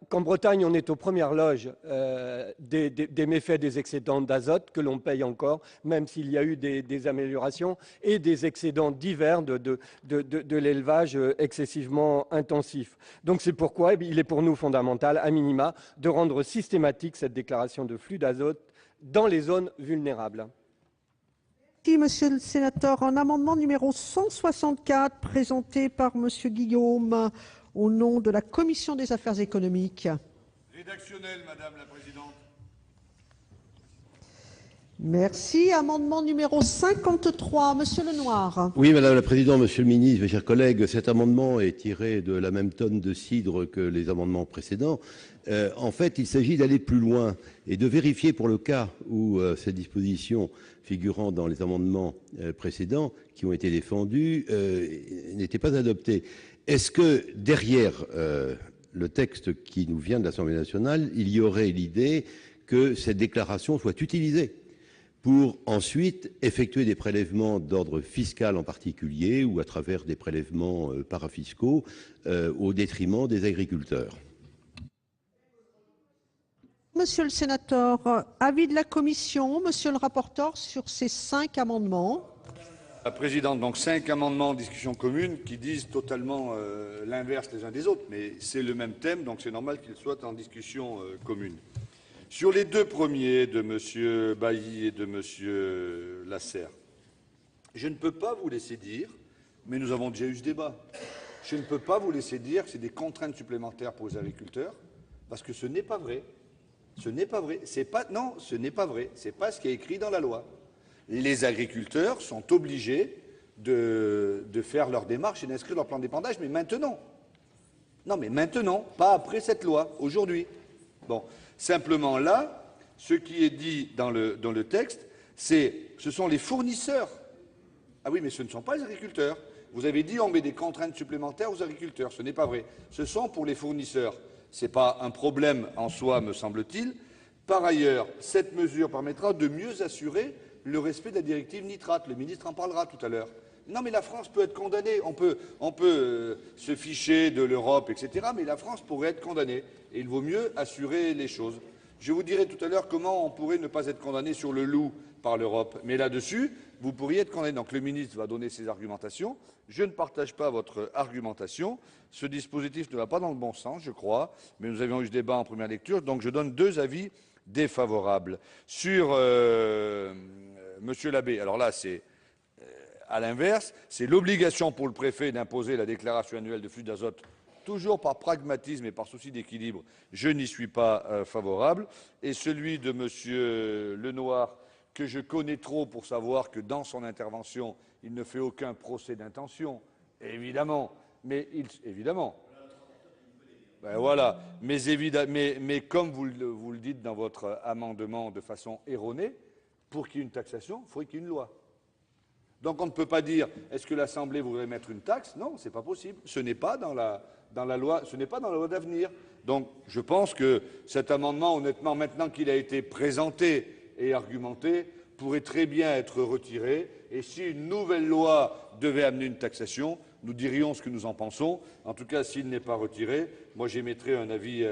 qu'en Bretagne, on est aux premières loges des méfaits des excédents d'azote que l'on paye encore, même s'il y a eu des améliorations, et des excédents divers de l'élevage excessivement intensif. Donc c'est pourquoi il est pour nous fondamental, à minima, de rendre systématique cette déclaration de flux d'azote dans les zones vulnérables.
Merci, monsieur le sénateur. Un amendement numéro 164 présenté par monsieur Guillaume au nom de la Commission des affaires économiques.
Rédactionnel, Madame la Présidente.
Merci. Amendement numéro 53, monsieur Lenoir.
Oui, Madame la Présidente, Monsieur le Ministre, mes chers collègues, cet amendement est tiré de la même tonne de cidre que les amendements précédents. En fait, il s'agit d'aller plus loin et de vérifier pour le cas où ces dispositions figurant dans les amendements précédents qui ont été défendus n'étaient pas adoptées. Est-ce que derrière le texte qui nous vient de l'Assemblée nationale, il y aurait l'idée que cette déclaration soit utilisée pour ensuite effectuer des prélèvements d'ordre fiscal en particulier ou à travers des prélèvements parafiscaux au détriment des agriculteurs?
Monsieur le sénateur, avis de la Commission, monsieur le rapporteur, sur ces 5 amendements.
La Présidente, donc 5 amendements en discussion commune qui disent totalement l'inverse les uns des autres, mais c'est le même thème, donc c'est normal qu'ils soient en discussion commune. Sur les 2 premiers de M. Bailly et de M. Lasserre, je ne peux pas vous laisser dire, mais nous avons déjà eu ce débat, je ne peux pas vous laisser dire que c'est des contraintes supplémentaires pour les agriculteurs, parce que ce n'est pas vrai. Ce n'est pas vrai. Non, ce n'est pas vrai. Ce n'est pas ce qui est écrit dans la loi. Les agriculteurs sont obligés de faire leur démarche et d'inscrire leur plan d'épandage, mais maintenant. Non, mais maintenant, pas après cette loi, aujourd'hui. Bon, simplement là, ce qui est dit dans le texte, ce sont les fournisseurs. Ah oui, mais ce ne sont pas les agriculteurs. Vous avez dit on met des contraintes supplémentaires aux agriculteurs. Ce n'est pas vrai. Ce sont pour les fournisseurs. Ce n'est pas un problème en soi, me semble-t-il. Par ailleurs, cette mesure permettra de mieux assurer le respect de la directive nitrate. Le ministre en parlera tout à l'heure. Non, mais la France peut être condamnée. On peut se ficher de l'Europe, etc., mais la France pourrait être condamnée. Et il vaut mieux assurer les choses. Je vous dirai tout à l'heure comment on pourrait ne pas être condamné sur le loup par l'Europe. Mais là-dessus, vous pourriez être condamné. Donc le ministre va donner ses argumentations. Je ne partage pas votre argumentation. Ce dispositif ne va pas dans le bon sens, je crois. Mais nous avions eu ce débat en première lecture. Donc je donne 2 avis défavorables. Sur Monsieur l'abbé, alors là, c'est à l'inverse. C'est l'obligation pour le préfet d'imposer la déclaration annuelle de flux d'azote toujours par pragmatisme et par souci d'équilibre, je n'y suis pas favorable. Et celui de M. Lenoir, que je connais trop pour savoir que dans son intervention, il ne fait aucun procès d'intention, évidemment, évidemment. Ben voilà, mais comme vous le dites dans votre amendement de façon erronée, pour qu'il y ait une taxation, il faudrait qu'il y ait une loi. Donc on ne peut pas dire, est-ce que l'Assemblée voudrait mettre une taxe? Non, ce n'est pas possible. Ce n'est pas dans la loi, ce n'est pas dans la loi d'avenir. Donc je pense que cet amendement, honnêtement, maintenant qu'il a été présenté et argumenté, pourrait très bien être retiré. Et si une nouvelle loi devait amener une taxation, nous dirions ce que nous en pensons. En tout cas, s'il n'est pas retiré, moi j'émettrai un avis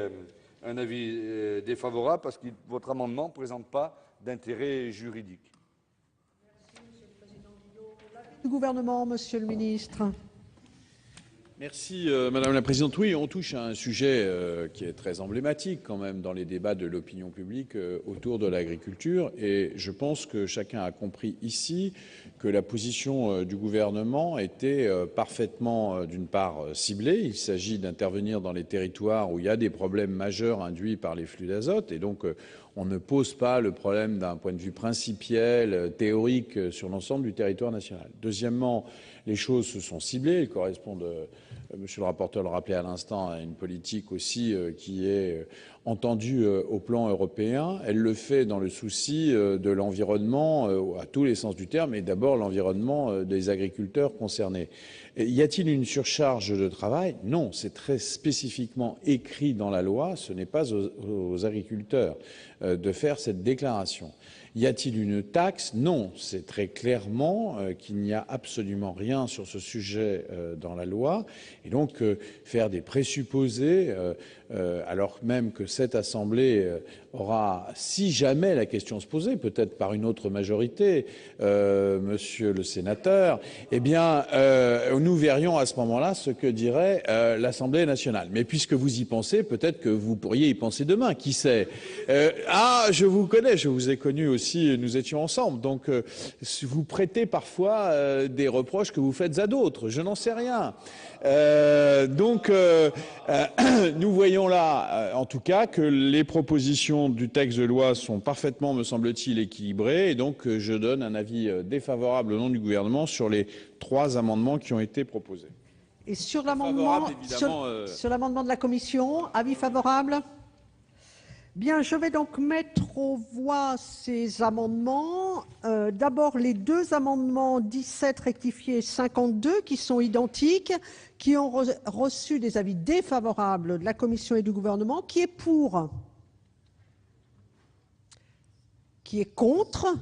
défavorable parce que votre amendement ne présente pas d'intérêt juridique.
Du gouvernement, Monsieur le ministre.
Merci Madame la Présidente. Oui, on touche à un sujet qui est très emblématique quand même dans les débats de l'opinion publique autour de l'agriculture, et je pense que chacun a compris ici que la position du gouvernement était parfaitement, d'une part, ciblée. Il s'agit d'intervenir dans les territoires où il y a des problèmes majeurs induits par les flux d'azote, et donc on ne pose pas le problème d'un point de vue principiel, théorique, sur l'ensemble du territoire national. Deuxièmement, les choses se sont ciblées, elles correspondent, monsieur le rapporteur le rappelait à l'instant, à une politique aussi qui est entendue au plan européen. Elle le fait dans le souci de l'environnement, à tous les sens du terme, et d'abord l'environnement des agriculteurs concernés. Et y a-t-il une surcharge de travail? Non, c'est très spécifiquement écrit dans la loi, ce n'est pas aux agriculteurs de faire cette déclaration. Y a-t-il une taxe? Non, c'est très clairement qu'il n'y a absolument rien sur ce sujet dans la loi. Et donc, faire des présupposés, alors même que cette Assemblée aura, si jamais la question se posait, peut-être par une autre majorité, monsieur le sénateur, eh bien, nous verrions à ce moment-là ce que dirait l'Assemblée nationale. Mais puisque vous y pensez, peut-être que vous pourriez y penser demain, qui sait? Je vous connais, je vous ai connu aussi, nous étions ensemble, donc vous prêtez parfois des reproches que vous faites à d'autres, je n'en sais rien. Nous voyons là, en tout cas, que les propositions du texte de loi sont parfaitement, me semble-t-il, équilibrées, et donc je donne un avis défavorable au nom du gouvernement sur les 3 amendements qui ont été proposés.
Et sur l'amendement de la commission, avis favorable? Bien, je vais donc mettre aux voix ces amendements. D'abord, les 2 amendements 17 rectifiés et 52 qui sont identiques, qui ont reçu des avis défavorables de la commission et du gouvernement. Qui est pour? Qui est contre?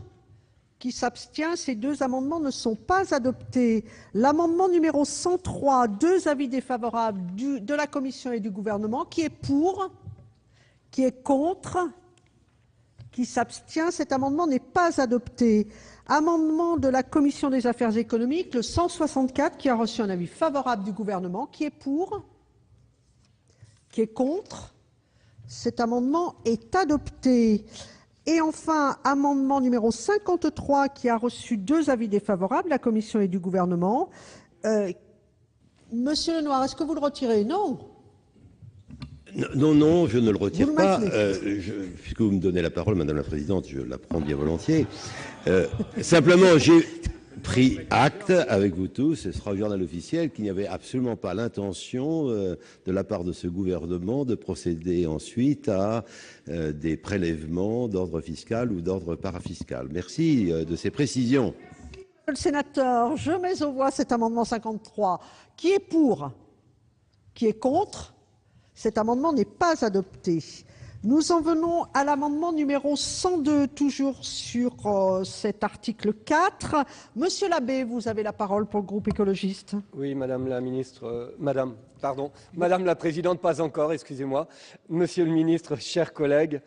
Qui s'abstient? Ces 2 amendements ne sont pas adoptés. L'amendement numéro 103, 2 avis défavorables de la commission et du gouvernement. Qui est pour? Qui est contre? Qui s'abstient? Cet amendement n'est pas adopté. Amendement de la Commission des affaires économiques, le 164, qui a reçu un avis favorable du gouvernement. Qui est pour? Qui est contre? Cet amendement est adopté. Et enfin, amendement numéro 53, qui a reçu 2 avis défavorables de la Commission et du gouvernement. Monsieur Lenoir, est-ce que vous le retirez? Non.
Non, je ne le retire pas. Puisque vous me donnez la parole, Madame la Présidente, je la prends bien volontiers. Simplement, j'ai pris acte avec vous tous, ce sera au journal officiel, qu'il n'y avait absolument pas l'intention de la part de ce gouvernement de procéder ensuite à des prélèvements d'ordre fiscal ou d'ordre parafiscal. Merci de ces précisions.
Monsieur le sénateur, je mets aux voix cet amendement 53. Qui est pour? Qui est contre? Cet amendement n'est pas adopté. Nous en venons à l'amendement numéro 102, toujours sur cet article 4. Monsieur Labbé, vous avez la parole pour le groupe écologiste.
Oui, Madame la ministre, Madame la Présidente, pas encore, excusez-moi. Monsieur le ministre, chers collègues,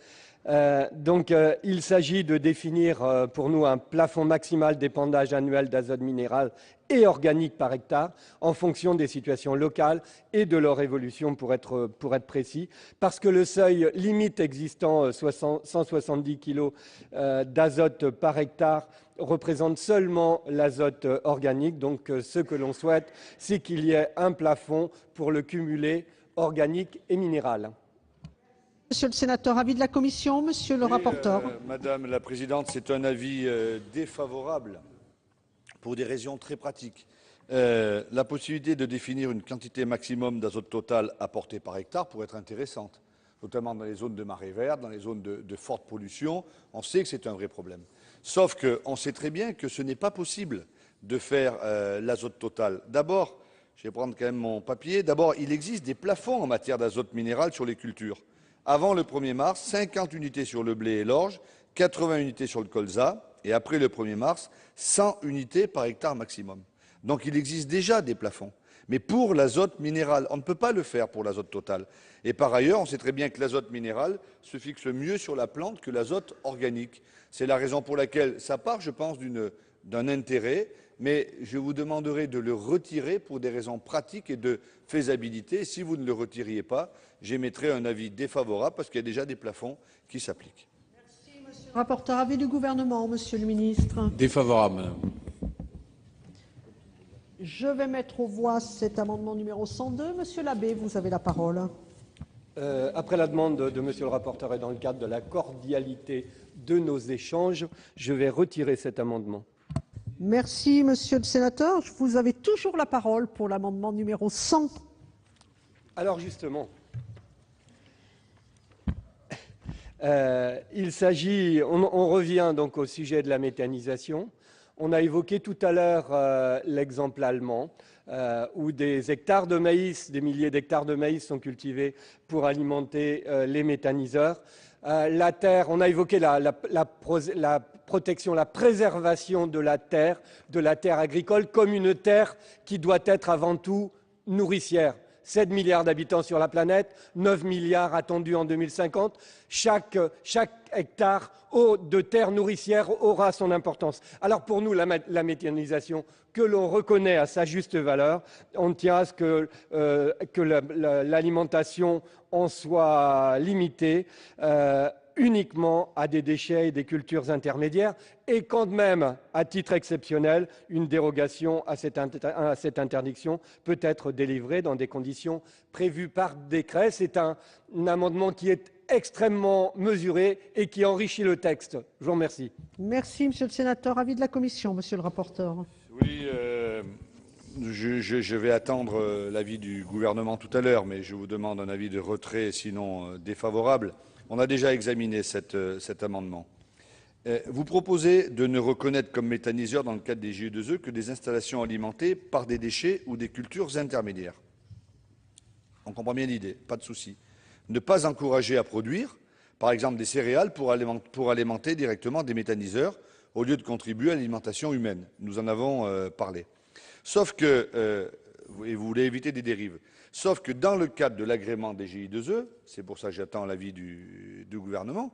Il s'agit de définir pour nous un plafond maximal d'épandage annuel d'azote minéral et organique par hectare en fonction des situations locales et de leur évolution pour être précis, parce que le seuil limite existant, 170 kg d'azote par hectare, représente seulement l'azote organique. Donc ce que l'on souhaite, c'est qu'il y ait un plafond pour le cumulé organique et minéral.
Monsieur le sénateur, avis de la commission, monsieur le rapporteur.
Madame la Présidente, c'est un avis défavorable pour des raisons très pratiques. La possibilité de définir une quantité maximum d'azote total apporté par hectare pourrait être intéressante, notamment dans les zones de marée verte, dans les zones de forte pollution. On sait que c'est un vrai problème. Sauf qu'on sait très bien que ce n'est pas possible de faire l'azote total. D'abord, je vais prendre quand même mon papier, d'abord, il existe des plafonds en matière d'azote minéral sur les cultures. Avant le 1er mars, 50 unités sur le blé et l'orge, 80 unités sur le colza, et après le 1er mars, 100 unités par hectare maximum. Donc il existe déjà des plafonds. Mais pour l'azote minéral, on ne peut pas le faire pour l'azote total. Et par ailleurs, on sait très bien que l'azote minéral se fixe mieux sur la plante que l'azote organique. C'est la raison pour laquelle ça part, je pense, d'un intérêt, mais je vous demanderai de le retirer pour des raisons pratiques et de faisabilité. Si vous ne le retiriez pas, j'émettrai un avis défavorable parce qu'il y a déjà des plafonds qui s'appliquent.
Merci, monsieur le rapporteur. Avis du gouvernement, monsieur le ministre.
Défavorable, madame.
Je vais mettre aux voix cet amendement numéro 102. Monsieur Labbé, vous avez la parole.
Après la demande de monsieur le rapporteur et dans le cadre de la cordialité de nos échanges, je vais retirer cet amendement.
Merci, monsieur le sénateur. Vous avez toujours la parole pour l'amendement numéro 100.
Alors justement, il s'agit, on revient donc au sujet de la méthanisation. On a évoqué tout à l'heure l'exemple allemand, où des hectares de maïs, des milliers d'hectares de maïs sont cultivés pour alimenter les méthaniseurs. La terre, on a évoqué la protection, la préservation de la terre agricole comme une terre qui doit être avant tout nourricière. 7 milliards d'habitants sur la planète, 9 milliards attendus en 2050. Chaque hectare de terre nourricière aura son importance. Alors pour nous, la méthanisation, que l'on reconnaît à sa juste valeur, on tient à ce que l'alimentation en soit limitée uniquement à des déchets et des cultures intermédiaires, et quand même, à titre exceptionnel, une dérogation à cette interdiction peut être délivrée dans des conditions prévues par décret. C'est un amendement qui est extrêmement mesuré et qui enrichit le texte. Je vous remercie.
Merci, monsieur le sénateur. Avis de la commission, monsieur le rapporteur.
Oui, je vais attendre l'avis du gouvernement tout à l'heure, mais je vous demande un avis de retrait, sinon défavorable. On a déjà examiné cet amendement. Vous proposez de ne reconnaître comme méthaniseur dans le cadre des GE2E que des installations alimentées par des déchets ou des cultures intermédiaires. On comprend bien l'idée, pas de souci. Ne pas encourager à produire, par exemple des céréales pour alimenter directement des méthaniseurs au lieu de contribuer à l'alimentation humaine. Nous en avons parlé. Sauf que, et vous voulez éviter des dérives, sauf que dans le cadre de l'agrément des GI2E, c'est pour ça que j'attends l'avis du gouvernement,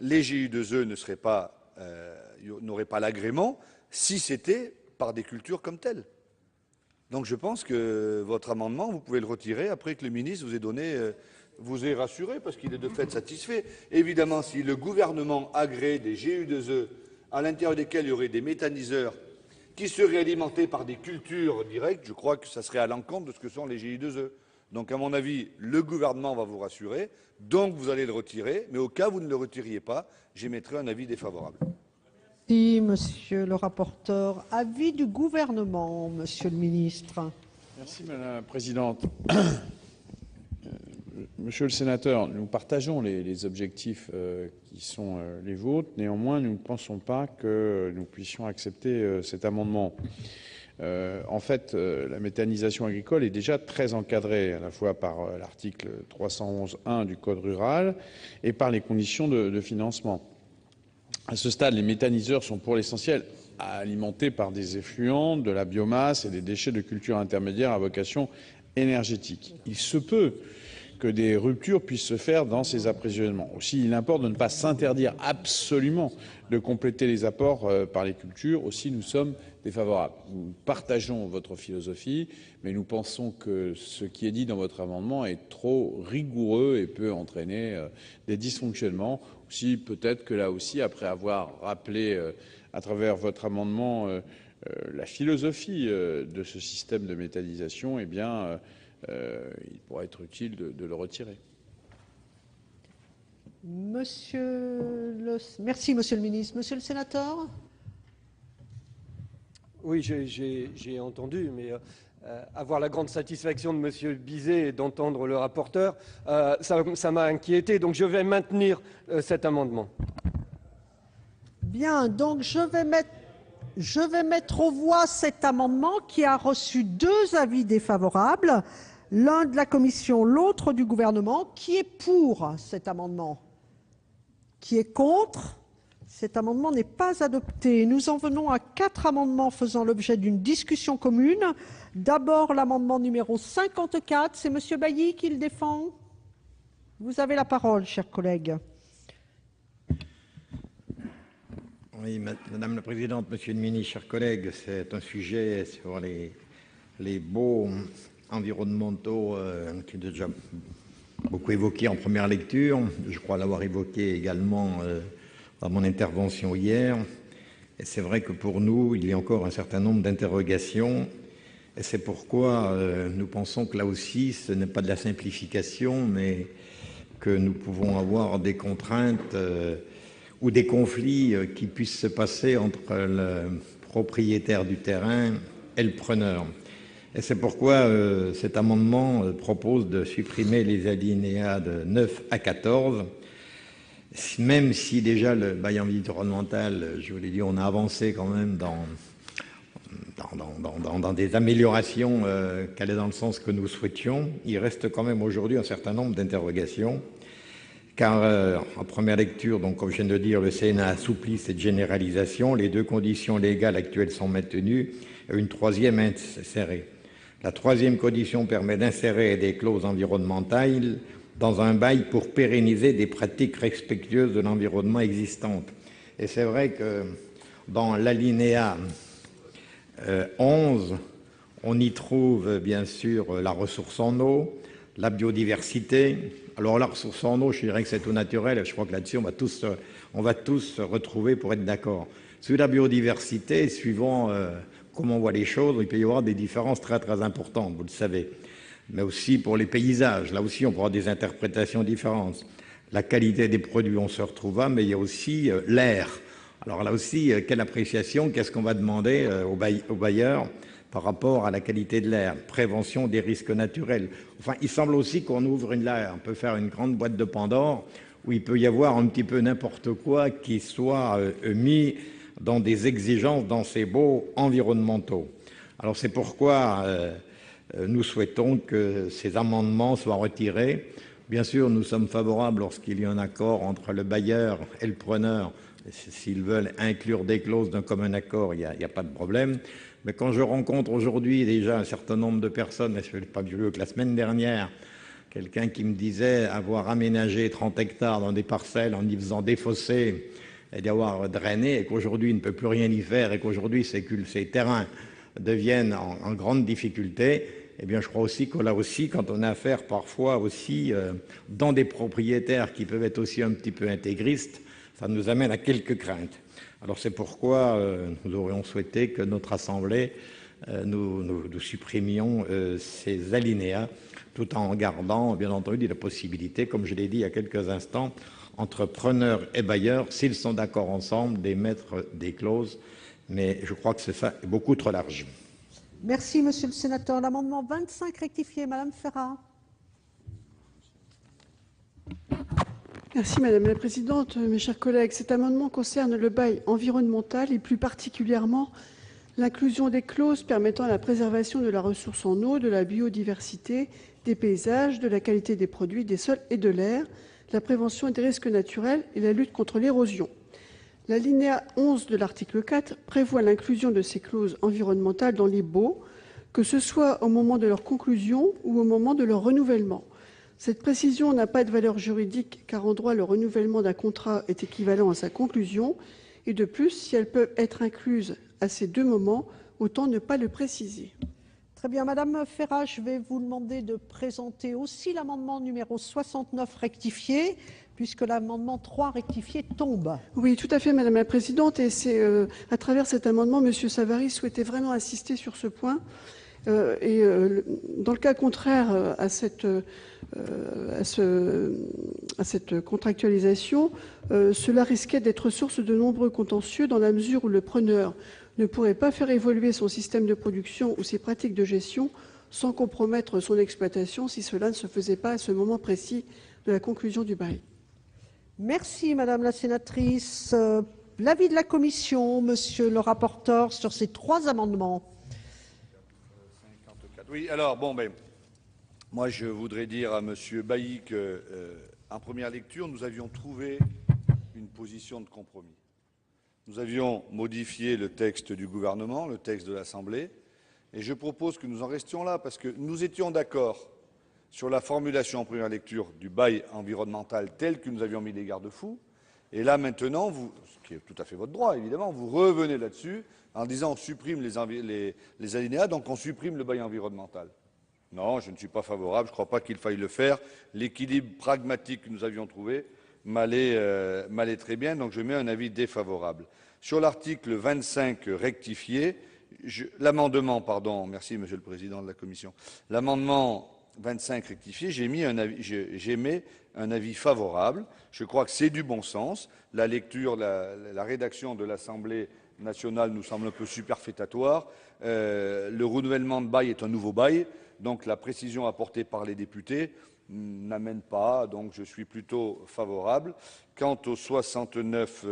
les GI2E n'auraient pas l'agrément si c'était par des cultures comme telles. Donc je pense que votre amendement, vous pouvez le retirer après que le ministre vous ait rassuré, parce qu'il est de fait satisfait. Évidemment, si le gouvernement agrée des GI2E à l'intérieur desquels il y aurait des méthaniseurs qui seraient alimentés par des cultures directes, je crois que ça serait à l'encontre de ce que sont les GI2E. Donc, à mon avis, le gouvernement va vous rassurer, donc vous allez le retirer, mais au cas où vous ne le retiriez pas, j'émettrai un avis défavorable.
Merci, monsieur le rapporteur. Avis du gouvernement, monsieur le ministre.
Merci, madame la présidente. Monsieur le sénateur, nous partageons les objectifs qui sont les vôtres. Néanmoins, nous ne pensons pas que nous puissions accepter cet amendement. En fait, la méthanisation agricole est déjà très encadrée à la fois par l'article 311.1 du Code rural et par les conditions de financement. À ce stade, les méthaniseurs sont pour l'essentiel alimentés par des effluents, de la biomasse et des déchets de cultures intermédiaires à vocation énergétique. Il se peut que des ruptures puissent se faire dans ces approvisionnements. Aussi, il importe de ne pas s'interdire absolument de compléter les apports par les cultures. Aussi, nous sommes défavorables. Nous partageons votre philosophie, mais nous pensons que ce qui est dit dans votre amendement est trop rigoureux et peut entraîner des dysfonctionnements. Aussi, peut-être que là aussi, après avoir rappelé à travers votre amendement la philosophie de ce système de méthanisation, eh bien, il pourrait être utile de le retirer.
Merci, Monsieur le ministre. Monsieur le sénateur.
Oui, j'ai entendu, mais avoir la grande satisfaction de Monsieur Bizet et d'entendre le rapporteur, ça m'a inquiété. Donc je vais maintenir cet amendement.
Bien, donc je vais mettre aux voix cet amendement qui a reçu 2 avis défavorables, l'un de la commission, l'autre du gouvernement. Qui est pour cet amendement? Qui est contre? Cet amendement n'est pas adopté. Nous en venons à 4 amendements faisant l'objet d'une discussion commune. D'abord, l'amendement numéro 54. C'est M. Bailly qui le défend. Vous avez la parole, cher collègue.
Oui, Madame la Présidente, Monsieur le Ministre, chers collègues, c'est un sujet sur les baux environnementaux qui est déjà beaucoup évoqué en première lecture. Je crois l'avoir évoqué également dans mon intervention hier. Et c'est vrai que pour nous, il y a encore un certain nombre d'interrogations. Et c'est pourquoi nous pensons que là aussi, ce n'est pas de la simplification, mais que nous pouvons avoir des contraintes ou des conflits qui puissent se passer entre le propriétaire du terrain et le preneur. Et c'est pourquoi cet amendement propose de supprimer les alinéas de 9 à 14, même si déjà le bail environnemental, je vous l'ai dit, on a avancé quand même dans des améliorations qui allaient dans le sens que nous souhaitions. Il reste quand même aujourd'hui un certain nombre d'interrogations, car en première lecture, donc comme je viens de dire, le Sénat assouplit cette généralisation. Les 2 conditions légales actuelles sont maintenues et une 3e insérée. La 3e condition permet d'insérer des clauses environnementales dans un bail pour pérenniser des pratiques respectueuses de l'environnement existantes. Et c'est vrai que dans l'alinéa 11, on y trouve bien sûr la ressource en eau, la biodiversité. Alors la ressource en eau, je dirais que c'est tout naturel. Je crois que là-dessus, on va tous se retrouver pour être d'accord. Sur la biodiversité, suivant comment on voit les choses, il peut y avoir des différences très très importantes, vous le savez. Mais aussi pour les paysages, là aussi on pourra avoir des interprétations différentes. La qualité des produits, on se retrouvera, mais il y a aussi l'air. Alors là aussi, quelle appréciation, qu'est-ce qu'on va demander aux bailleurs par rapport à la qualité de l'air, prévention des risques naturels. Enfin, il semble aussi qu'on ouvre on peut faire une grande boîte de Pandore où il peut y avoir un petit peu n'importe quoi qui soit mis dans des exigences dans ces baux environnementaux. Alors c'est pourquoi nous souhaitons que ces amendements soient retirés. Bien sûr, nous sommes favorables lorsqu'il y a un accord entre le bailleur et le preneur. S'ils veulent inclure des clauses d'un commun accord, il n'y a pas de problème. Mais quand je rencontre aujourd'hui déjà un certain nombre de personnes, et je ne l'ai pas vu que la semaine dernière, quelqu'un qui me disait avoir aménagé 30 hectares dans des parcelles en y faisant défausser et d'y avoir drainé, et qu'aujourd'hui il ne peut plus rien y faire, et qu'aujourd'hui ces terrains deviennent en grande difficulté, eh bien je crois aussi que là aussi, quand on a affaire parfois aussi dans des propriétaires qui peuvent être aussi un petit peu intégristes, ça nous amène à quelques craintes. Alors c'est pourquoi nous aurions souhaité que notre Assemblée, nous supprimions ces alinéas, tout en gardant bien entendu la possibilité, comme je l'ai dit il y a quelques instants, entre preneurs et bailleurs, s'ils sont d'accord ensemble, d'émettre des clauses. Mais je crois que ça est beaucoup trop large.
Merci, Monsieur le sénateur. L'amendement 25 rectifié, Madame Ferrat.
Merci Madame la Présidente. Mes chers collègues, cet amendement concerne le bail environnemental et plus particulièrement l'inclusion des clauses permettant la préservation de la ressource en eau, de la biodiversité, des paysages, de la qualité des produits, des sols et de l'air, la prévention des risques naturels et la lutte contre l'érosion. L'alinéa 11 de l'article 4 prévoit l'inclusion de ces clauses environnementales dans les baux, que ce soit au moment de leur conclusion ou au moment de leur renouvellement. Cette précision n'a pas de valeur juridique car en droit, le renouvellement d'un contrat est équivalent à sa conclusion. Et de plus, si elles peuvent être incluses à ces deux moments, autant ne pas le préciser.
Très bien, Madame Ferrat, je vais vous demander de présenter aussi l'amendement numéro 69 rectifié, puisque l'amendement 3 rectifié tombe.
Oui, tout à fait, Madame la Présidente. Et c'est à travers cet amendement, Monsieur Savary souhaitait vraiment insister sur ce point. Dans le cas contraire à cette contractualisation, cela risquait d'être source de nombreux contentieux dans la mesure où le preneur ne pourrait pas faire évoluer son système de production ou ses pratiques de gestion sans compromettre son exploitation si cela ne se faisait pas à ce moment précis de la conclusion du bail.
Merci, Madame la sénatrice. L'avis de la commission, Monsieur le rapporteur, sur ces trois amendements.
Oui, alors, moi, je voudrais dire à M. Bailly qu'en première lecture, nous avions trouvé une position de compromis. Nous avions modifié le texte du gouvernement, le texte de l'Assemblée, et je propose que nous en restions là, parce que nous étions d'accord sur la formulation en première lecture du bail environnemental tel que nous avions mis les garde-fous, et là, maintenant, ce qui est tout à fait votre droit, évidemment, vous revenez là-dessus en disant on supprime les alinéas, donc on supprime le bail environnemental. Non, je ne suis pas favorable, je ne crois pas qu'il faille le faire. L'équilibre pragmatique que nous avions trouvé m'allait très bien, donc je mets un avis défavorable. Sur l'article 25 rectifié, merci Monsieur le Président de la Commission, l'amendement 25 rectifié, j'émets un avis favorable. Je crois que c'est du bon sens. La rédaction de l'Assemblée nationale nous semble un peu superfétatoire. Le renouvellement de bail est un nouveau bail, donc la précision apportée par les députés n'amène pas, donc je suis plutôt favorable. Quant au 69,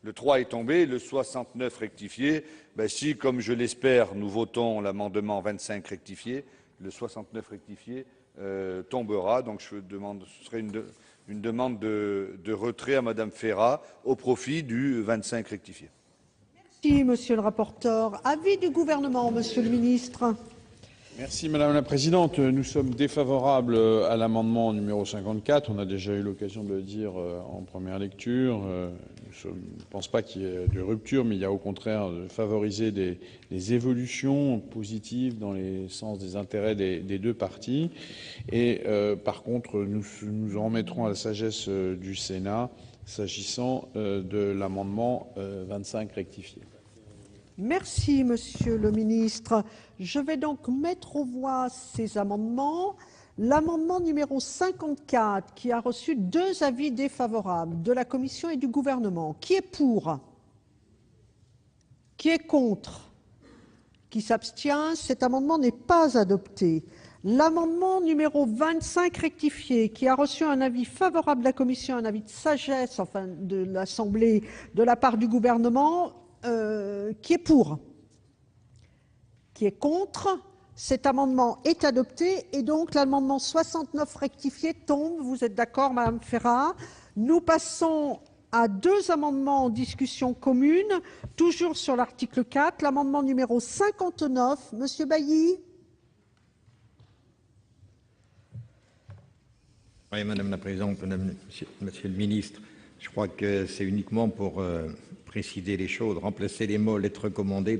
le 3 est tombé, le 69 rectifié, si, comme je l'espère, nous votons l'amendement 25 rectifié, le 69 rectifié tombera, donc ce serait une demande de retrait à Madame Ferrat au profit du 25 rectifié.
Merci, Monsieur le rapporteur. Avis du gouvernement, Monsieur le ministre.
Merci Madame la Présidente. Nous sommes défavorables à l'amendement numéro 54. On a déjà eu l'occasion de le dire en première lecture. Je ne pense pas qu'il y ait de rupture, mais il y a au contraire de favoriser des évolutions positives dans les sens des intérêts des deux parties. Et par contre, nous en remettrons à la sagesse du Sénat s'agissant de l'amendement 25 rectifié.
Merci, Monsieur le ministre. Je vais donc mettre aux voix ces amendements. L'amendement numéro 54, qui a reçu deux avis défavorables de la Commission et du gouvernement. Qui est pour? Qui est contre? Qui s'abstient? Cet amendement n'est pas adopté. L'amendement numéro 25 rectifié, qui a reçu un avis favorable de la Commission, un avis de sagesse, de l'Assemblée, de la part du gouvernement, qui est pour? Qui est contre? Cet amendement est adopté et donc l'amendement 69 rectifié tombe. Vous êtes d'accord, Madame Ferrat? Nous passons à deux amendements en discussion commune, toujours sur l'article 4. L'amendement numéro 59, Monsieur Bailly.
Oui, Madame la Présidente, Monsieur le Ministre, je crois que c'est uniquement pour préciser les choses, remplacer les mots « lettre commandée »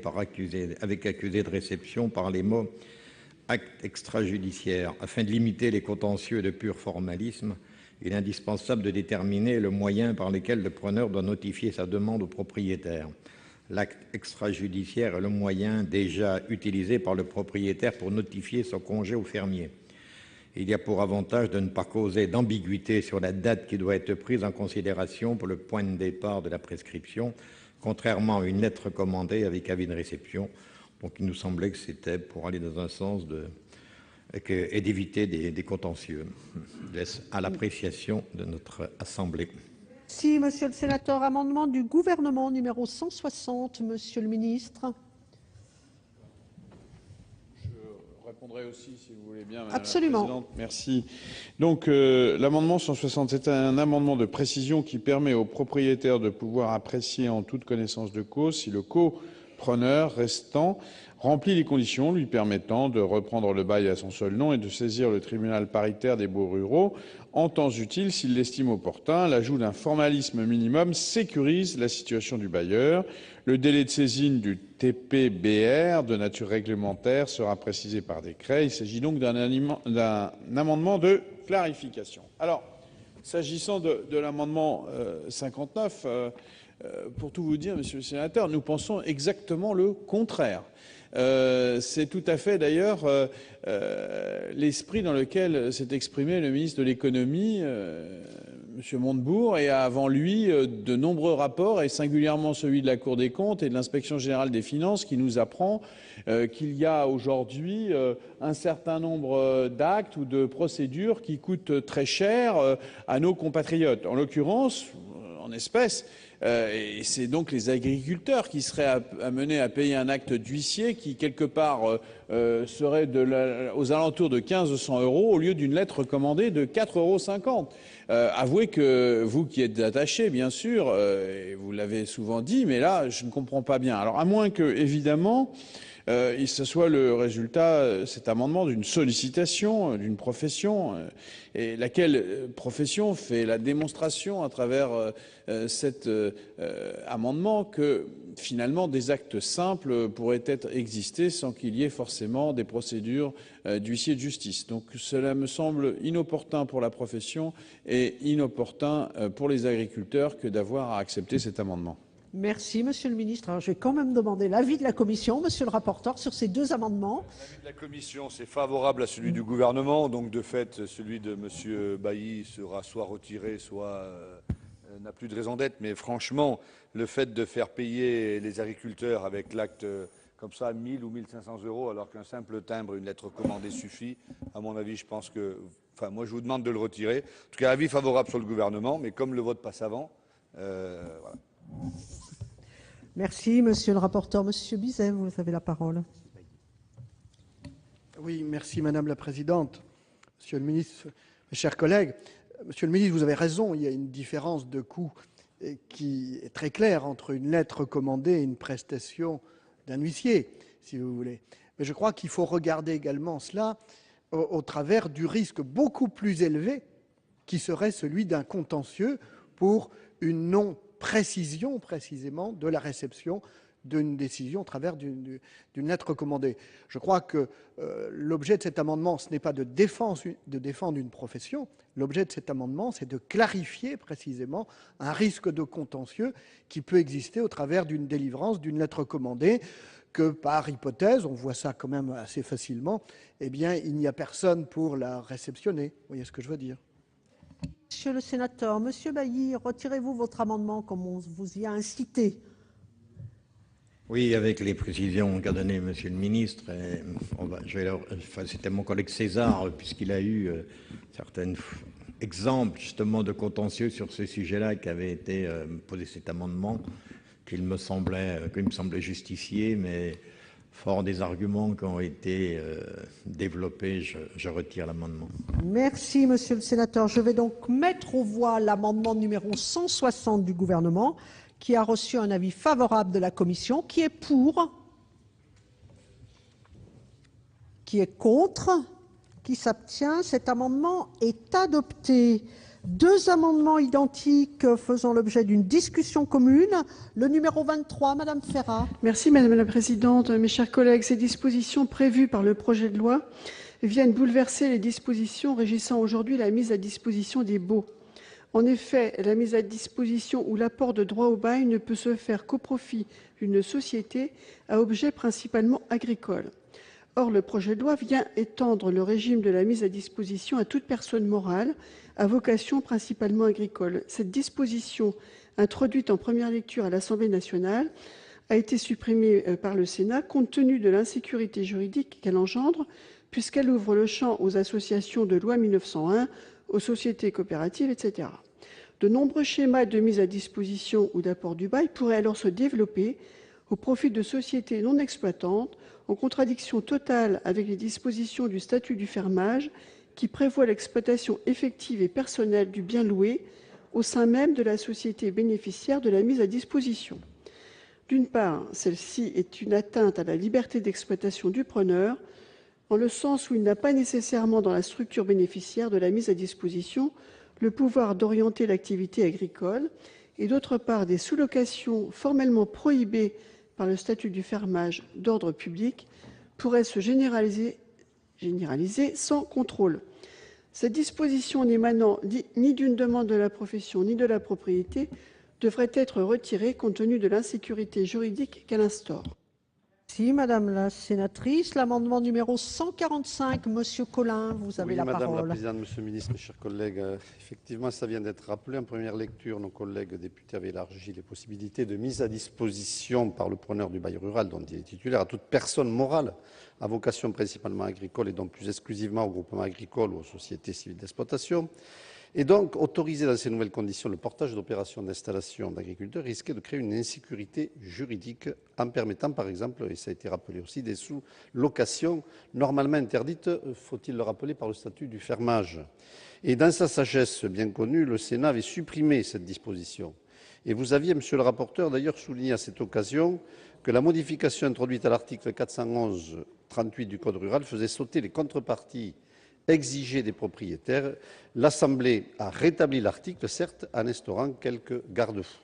avec « accusé de réception » par les mots « acte extrajudiciaire ». Afin de limiter les contentieux de pur formalisme, il est indispensable de déterminer le moyen par lequel le preneur doit notifier sa demande au propriétaire. L'acte extrajudiciaire est le moyen déjà utilisé par le propriétaire pour notifier son congé au fermier. Il y a pour avantage de ne pas causer d'ambiguïté sur la date qui doit être prise en considération pour le point de départ de la prescription, contrairement à une lettre commandée avec avis de réception. Donc il nous semblait que c'était pour aller dans un sens et d'éviter des contentieux. Je laisse à l'appréciation de notre Assemblée.
Si, Monsieur le sénateur, amendement du gouvernement numéro 160, Monsieur le ministre.
Je répondrai aussi, si vous voulez bien, Madame
Absolument.
la Présidente. Merci. Donc, l'amendement 160, c'est un amendement de précision qui permet aux propriétaires de pouvoir apprécier en toute connaissance de cause si le preneur restant remplit les conditions lui permettant de reprendre le bail à son seul nom et de saisir le tribunal paritaire des baux ruraux en temps utile s'il l'estime opportun. L'ajout d'un formalisme minimum sécurise la situation du bailleur. Le délai de saisine du TPBR de nature réglementaire sera précisé par décret. Il s'agit donc d'un amendement de clarification. Alors, s'agissant de l'amendement 59, pour tout vous dire, monsieur le sénateur, nous pensons exactement le contraire. C'est tout à fait d'ailleurs l'esprit dans lequel s'est exprimé le ministre de l'économie, M. Montebourg, et avant lui de nombreux rapports, et singulièrement celui de la Cour des comptes et de l'Inspection générale des finances, qui nous apprend qu'il y a aujourd'hui un certain nombre d'actes ou de procédures qui coûtent très cher à nos compatriotes. En l'occurrence, en espèces, et c'est donc les agriculteurs qui seraient amenés à payer un acte d'huissier qui, quelque part, serait aux alentours de 1500 € au lieu d'une lettre recommandée de 4,50 €. Avouez que vous qui êtes attaché, bien sûr, et vous l'avez souvent dit, mais là, je ne comprends pas bien. Alors, à moins que, évidemment, ce soit le résultat, cet amendement, d'une sollicitation d'une profession, et laquelle profession fait la démonstration à travers cet amendement que finalement des actes simples pourraient exister sans qu'il y ait forcément des procédures d'huissier de justice. Donc cela me semble inopportun pour la profession et inopportun pour les agriculteurs que d'avoir à accepter cet amendement.
Merci, Monsieur le Ministre. Alors, je vais quand même demander l'avis de la Commission, Monsieur le rapporteur, sur ces deux amendements.
L'avis de la Commission, c'est favorable à celui du gouvernement. Donc, de fait, celui de Monsieur Bailly sera soit retiré, soit n'a plus de raison d'être. Mais franchement, le fait de faire payer les agriculteurs avec l'acte comme ça, 1000 ou 1500 €, alors qu'un simple timbre, une lettre commandée suffit, à mon avis, je pense que... Enfin, moi, je vous demande de le retirer. En tout cas, avis favorable sur le gouvernement, mais comme le vote passe avant, voilà.
Merci, Monsieur le rapporteur. Monsieur Bizet, vous avez la parole.
Oui, merci Madame la Présidente. Monsieur le Ministre, mes chers collègues, Monsieur le Ministre, vous avez raison, il y a une différence de coût qui est très claire entre une lettre commandée et une prestation d'un huissier, si vous voulez. Mais je crois qu'il faut regarder également cela au travers du risque beaucoup plus élevé qui serait celui d'un contentieux pour une non-précision précisément de la réception d'une décision au travers d'une lettre commandée. Je crois que l'objet de cet amendement, ce n'est pas de défendre une profession. L'objet de cet amendement, c'est de clarifier précisément un risque de contentieux qui peut exister au travers d'une délivrance d'une lettre commandée, que par hypothèse, on voit ça quand même assez facilement, eh bien, il n'y a personne pour la réceptionner. Vous voyez ce que je veux dire?
Monsieur le sénateur, Monsieur Bailly, retirez-vous votre amendement comme on vous y a incité?
Oui, avec les précisions qu'a donné Monsieur le Ministre, c'était mon collègue César, puisqu'il a eu certains exemples justement de contentieux sur ce sujet-là qui avait été posé cet amendement, qu'il me semblait justifié, mais fort des arguments qui ont été développés, je retire l'amendement.
Merci, Monsieur le sénateur. Je vais donc mettre aux voix l'amendement numéro 160 du gouvernement, qui a reçu un avis favorable de la Commission. Qui est pour? Qui est contre? Qui s'abstient? Cet amendement est adopté. Deux amendements identiques faisant l'objet d'une discussion commune. Le numéro 23, Madame Ferrat.
Merci Madame la Présidente. Mes chers collègues, ces dispositions prévues par le projet de loi viennent bouleverser les dispositions régissant aujourd'hui la mise à disposition des baux. En effet, la mise à disposition ou l'apport de droit au bail ne peut se faire qu'au profit d'une société à objet principalement agricole. Or, le projet de loi vient étendre le régime de la mise à disposition à toute personne morale à vocation principalement agricole. Cette disposition, introduite en première lecture à l'Assemblée nationale, a été supprimée par le Sénat compte tenu de l'insécurité juridique qu'elle engendre, puisqu'elle ouvre le champ aux associations de loi 1901, aux sociétés coopératives, etc. De nombreux schémas de mise à disposition ou d'apport du bail pourraient alors se développer au profit de sociétés non exploitantes, en contradiction totale avec les dispositions du statut du fermage qui prévoit l'exploitation effective et personnelle du bien loué au sein même de la société bénéficiaire de la mise à disposition. D'une part, celle-ci est une atteinte à la liberté d'exploitation du preneur, en le sens où il n'a pas nécessairement dans la structure bénéficiaire de la mise à disposition le pouvoir d'orienter l'activité agricole, et d'autre part, des sous-locations formellement prohibées par le statut du fermage d'ordre public pourraient se généraliser sans contrôle. Cette disposition n'émanant ni d'une demande de la profession ni de la propriété devrait être retirée compte tenu de l'insécurité juridique qu'elle instaure.
Merci, Madame la sénatrice. L'amendement numéro 145, Monsieur Collin, vous avez la
Madame
parole.
la Présidente, Monsieur le Ministre, mes chers collègues, effectivement, ça vient d'être rappelé. En première lecture, nos collègues députés avaient élargi les possibilités de mise à disposition par le preneur du bail rural, dont il est titulaire, à toute personne morale à vocation principalement agricole et donc plus exclusivement aux groupements agricoles ou aux sociétés civiles d'exploitation. Et donc, autoriser dans ces nouvelles conditions le portage d'opérations d'installation d'agriculteurs risquait de créer une insécurité juridique en permettant, par exemple, et ça a été rappelé aussi, des sous-locations normalement interdites, faut-il le rappeler, par le statut du fermage. Et dans sa sagesse bien connue, le Sénat avait supprimé cette disposition. Et vous aviez, monsieur le rapporteur, d'ailleurs souligné à cette occasion que la modification introduite à l'article 411-38 du Code rural faisait sauter les contreparties exigées des propriétaires. L'Assemblée a rétabli l'article, certes, en instaurant quelques garde-fous.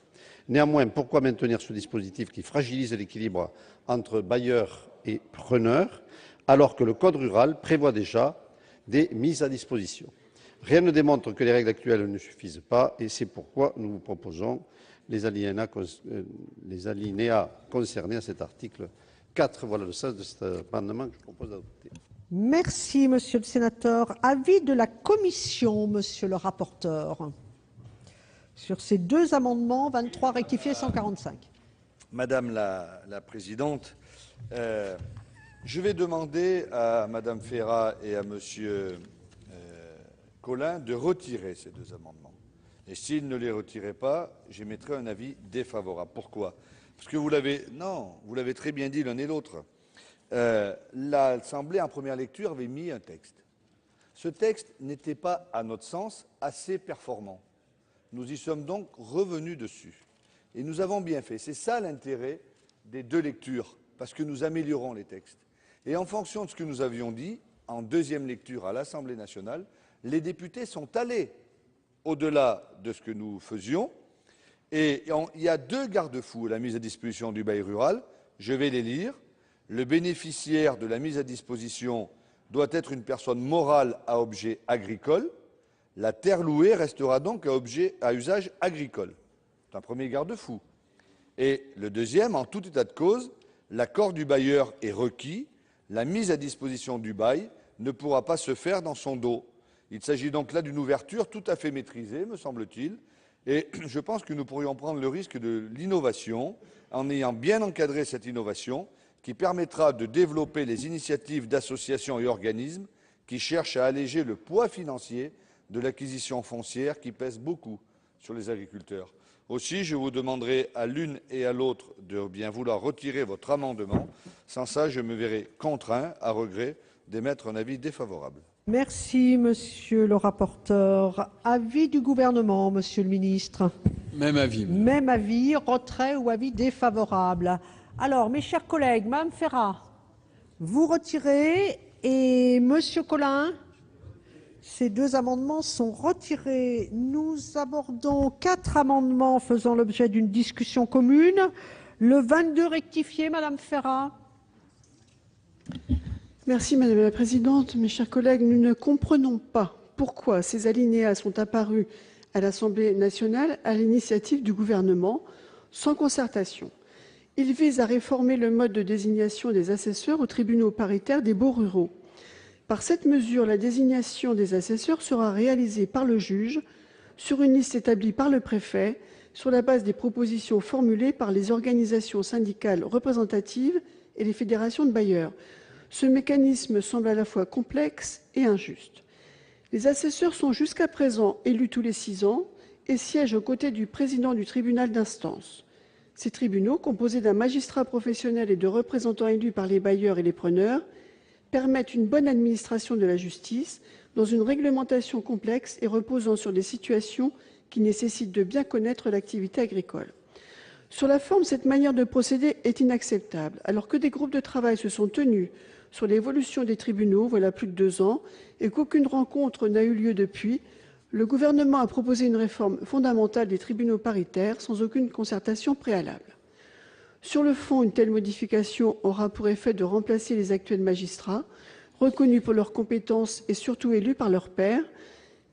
Néanmoins, pourquoi maintenir ce dispositif qui fragilise l'équilibre entre bailleurs et preneurs, alors que le Code rural prévoit déjà des mises à disposition? Rien ne démontre que les règles actuelles ne suffisent pas, et c'est pourquoi nous vous proposons les alinéas concernés à cet article 4. Voilà le sens de cet amendement que je propose d'adopter.
Merci, Monsieur le sénateur. Avis de la commission, Monsieur le rapporteur, sur ces deux amendements 23 rectifié 145.
Madame la Présidente, je vais demander à Madame Ferrat et à Monsieur Collin de retirer ces deux amendements. Et s'ils ne les retiraient pas, j'émettrai un avis défavorable. Pourquoi? Parce que vous l'avez très bien dit l'un et l'autre. L'Assemblée, en première lecture, avait mis un texte. Ce texte n'était pas, à notre sens, assez performant. Nous y sommes donc revenus dessus. Et nous avons bien fait. C'est ça l'intérêt des deux lectures, parce que nous améliorons les textes. Et en fonction de ce que nous avions dit, en deuxième lecture à l'Assemblée nationale, les députés sont allés au-delà de ce que nous faisions. Et il y a deux garde-fous à la mise à disposition du bail rural. Je vais les lire. Le bénéficiaire de la mise à disposition doit être une personne morale à objet agricole. La terre louée restera donc à usage agricole. C'est un premier garde-fou. Et le deuxième, en tout état de cause, l'accord du bailleur est requis. La mise à disposition du bail ne pourra pas se faire dans son dos. Il s'agit donc là d'une ouverture tout à fait maîtrisée, me semble-t-il, et je pense que nous pourrions prendre le risque de l'innovation en ayant bien encadré cette innovation qui permettra de développer les initiatives d'associations et organismes qui cherchent à alléger le poids financier de l'acquisition foncière qui pèse beaucoup sur les agriculteurs. Aussi, je vous demanderai à l'une et à l'autre de bien vouloir retirer votre amendement. Sans ça, je me verrai contraint, à regret, d'émettre un avis défavorable.
Merci, Monsieur le rapporteur. Avis du gouvernement, Monsieur le ministre.
Même avis.
Même avis, retrait ou avis défavorable. Alors, mes chers collègues, Mme Ferrat, vous retirez et Monsieur Collin, ces deux amendements sont retirés. Nous abordons 4 amendements faisant l'objet d'une discussion commune. Le 22 rectifié, Madame Ferrat.
Merci Madame la Présidente. Mes chers collègues, nous ne comprenons pas pourquoi ces alinéas sont apparus à l'Assemblée nationale à l'initiative du gouvernement, sans concertation. Ils visent à réformer le mode de désignation des assesseurs aux tribunaux paritaires des baux ruraux. Par cette mesure, la désignation des assesseurs sera réalisée par le juge sur une liste établie par le préfet sur la base des propositions formulées par les organisations syndicales représentatives et les fédérations de bailleurs. Ce mécanisme semble à la fois complexe et injuste. Les assesseurs sont jusqu'à présent élus tous les 6 ans et siègent aux côtés du président du tribunal d'instance. Ces tribunaux, composés d'un magistrat professionnel et de représentants élus par les bailleurs et les preneurs, permettent une bonne administration de la justice dans une réglementation complexe et reposant sur des situations qui nécessitent de bien connaître l'activité agricole. Sur la forme, cette manière de procéder est inacceptable. Alors que des groupes de travail se sont tenus sur l'évolution des tribunaux voilà plus de 2 ans et qu'aucune rencontre n'a eu lieu depuis, le gouvernement a proposé une réforme fondamentale des tribunaux paritaires sans aucune concertation préalable. Sur le fond, une telle modification aura pour effet de remplacer les actuels magistrats, reconnus pour leurs compétences et surtout élus par leurs pairs,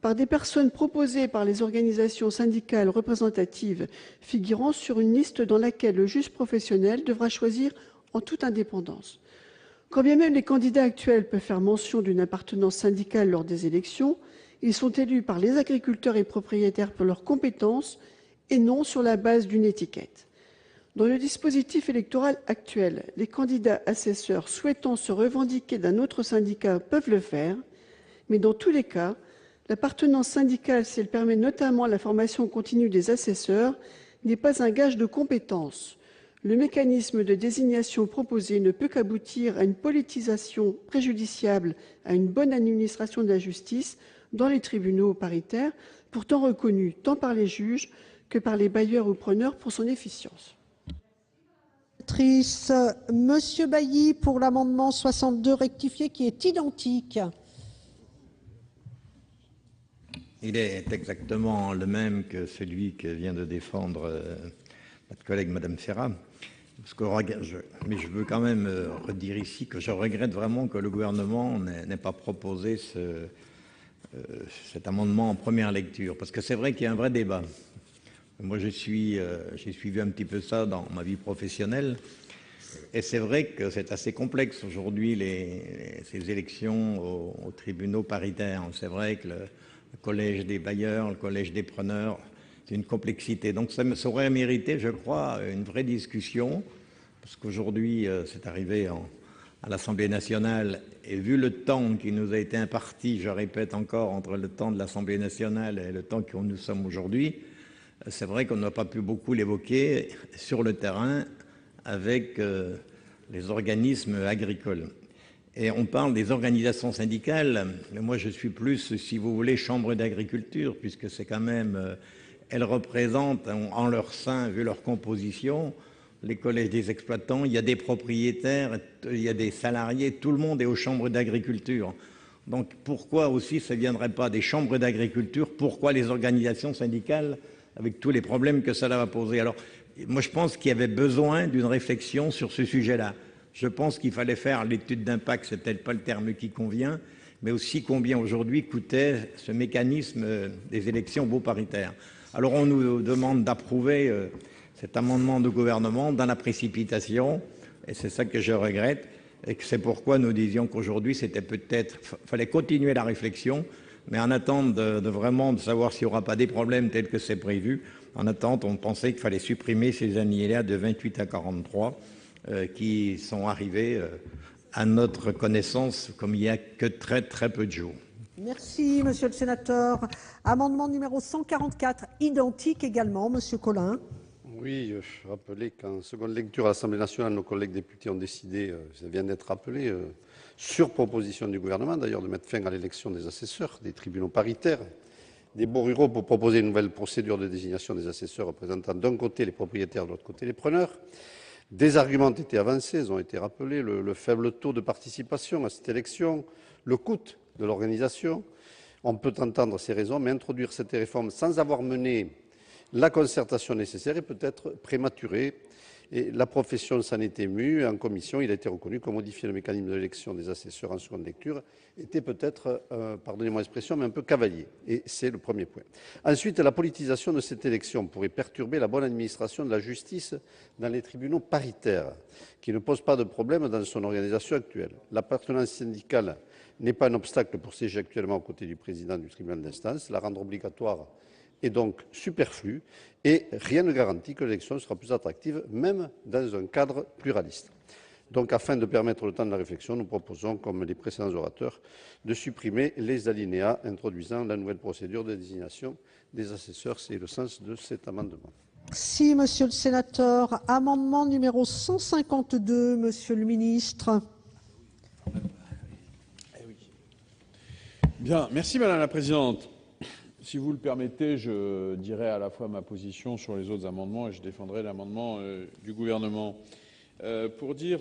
par des personnes proposées par les organisations syndicales représentatives figurant sur une liste dans laquelle le juge professionnel devra choisir en toute indépendance. Quand bien même les candidats actuels peuvent faire mention d'une appartenance syndicale lors des élections, ils sont élus par les agriculteurs et propriétaires pour leurs compétences et non sur la base d'une étiquette. Dans le dispositif électoral actuel, les candidats assesseurs souhaitant se revendiquer d'un autre syndicat peuvent le faire, mais dans tous les cas, l'appartenance syndicale, si elle permet notamment la formation continue des assesseurs, n'est pas un gage de compétence. Le mécanisme de désignation proposé ne peut qu'aboutir à une politisation préjudiciable à une bonne administration de la justice dans les tribunaux paritaires, pourtant reconnus tant par les juges que par les bailleurs ou preneurs pour son efficience.
Monsieur Bailly pour l'amendement 62 rectifié qui est identique.
Il est exactement le même que celui que vient de défendre notre collègue Madame Ferrat. Mais je veux quand même redire ici que je regrette vraiment que le gouvernement n'ait pas proposé cet amendement en première lecture, parce que c'est vrai qu'il y a un vrai débat. Moi, j'ai suivi un petit peu ça dans ma vie professionnelle, et c'est vrai que c'est assez complexe aujourd'hui ces élections aux tribunaux paritaires. C'est vrai que le collège des bailleurs, le collège des preneurs, c'est une complexité. Donc ça aurait mérité, je crois, une vraie discussion, parce qu'aujourd'hui, c'est arrivé à l'Assemblée nationale, et vu le temps qui nous a été imparti, je répète encore, entre le temps de l'Assemblée nationale et le temps où nous sommes aujourd'hui, c'est vrai qu'on n'a pas pu beaucoup l'évoquer sur le terrain avec les organismes agricoles. Et on parle des organisations syndicales, mais moi je suis plus, si vous voulez, chambre d'agriculture, puisque c'est quand même, elles représentent en leur sein, vu leur composition, les collèges des exploitants, il y a des propriétaires, il y a des salariés, tout le monde est aux chambres d'agriculture. Donc pourquoi aussi ça ne viendrait pas des chambres d'agriculture? Pourquoi les organisations syndicales, avec tous les problèmes que cela va poser? Alors moi je pense qu'il y avait besoin d'une réflexion sur ce sujet-là. Je pense qu'il fallait faire l'étude d'impact, c'est peut-être pas le terme qui convient, mais aussi combien aujourd'hui coûtait ce mécanisme des élections beaux paritaires. Alors on nous demande d'approuver cet amendement du gouvernement dans la précipitation, et c'est ça que je regrette, et que c'est pourquoi nous disions qu'aujourd'hui c'était peut-être, fallait continuer la réflexion, mais en attente de savoir s'il n'y aura pas des problèmes tels que c'est prévu, en attente on pensait qu'il fallait supprimer ces alinéas de 28 à 43 qui sont arrivés à notre connaissance comme il n'y a que très très peu de jours.
Merci, monsieur le sénateur. Amendement numéro 144, identique également, monsieur Collin.
Oui, rappeler qu'en seconde lecture à l'Assemblée nationale, nos collègues députés ont décidé, ça vient d'être rappelé, sur proposition du gouvernement d'ailleurs, de mettre fin à l'élection des assesseurs, des tribunaux paritaires, des baux ruraux pour proposer une nouvelle procédure de désignation des assesseurs représentant d'un côté les propriétaires, de l'autre côté les preneurs. Des arguments ont été avancés, ils ont été rappelés, le faible taux de participation à cette élection, le coût de l'organisation. On peut entendre ces raisons, mais introduire cette réforme sans avoir mené la concertation nécessaire est peut-être prématuré. Et la profession s'en est émue. En commission, il a été reconnu que modifier le mécanisme de l'élection des assesseurs en seconde lecture était peut-être, pardonnez-moi l'expression, mais un peu cavalier. Et c'est le premier point. Ensuite, la politisation de cette élection pourrait perturber la bonne administration de la justice dans les tribunaux paritaires, qui ne pose pas de problème dans son organisation actuelle. L'appartenance syndicale n'est pas un obstacle pour siéger actuellement aux côtés du président du tribunal d'instance. La rendre obligatoire est donc superflu et rien ne garantit que l'élection sera plus attractive, même dans un cadre pluraliste. Donc, afin de permettre le temps de la réflexion, nous proposons, comme les précédents orateurs, de supprimer les alinéas introduisant la nouvelle procédure de désignation des assesseurs. C'est le sens de cet amendement.
Merci, monsieur le sénateur. Amendement numéro 152, monsieur le ministre.
Bien, merci Madame la Présidente. Si vous le permettez, je dirai à la fois ma position sur les autres amendements et je défendrai l'amendement du gouvernement. Pour dire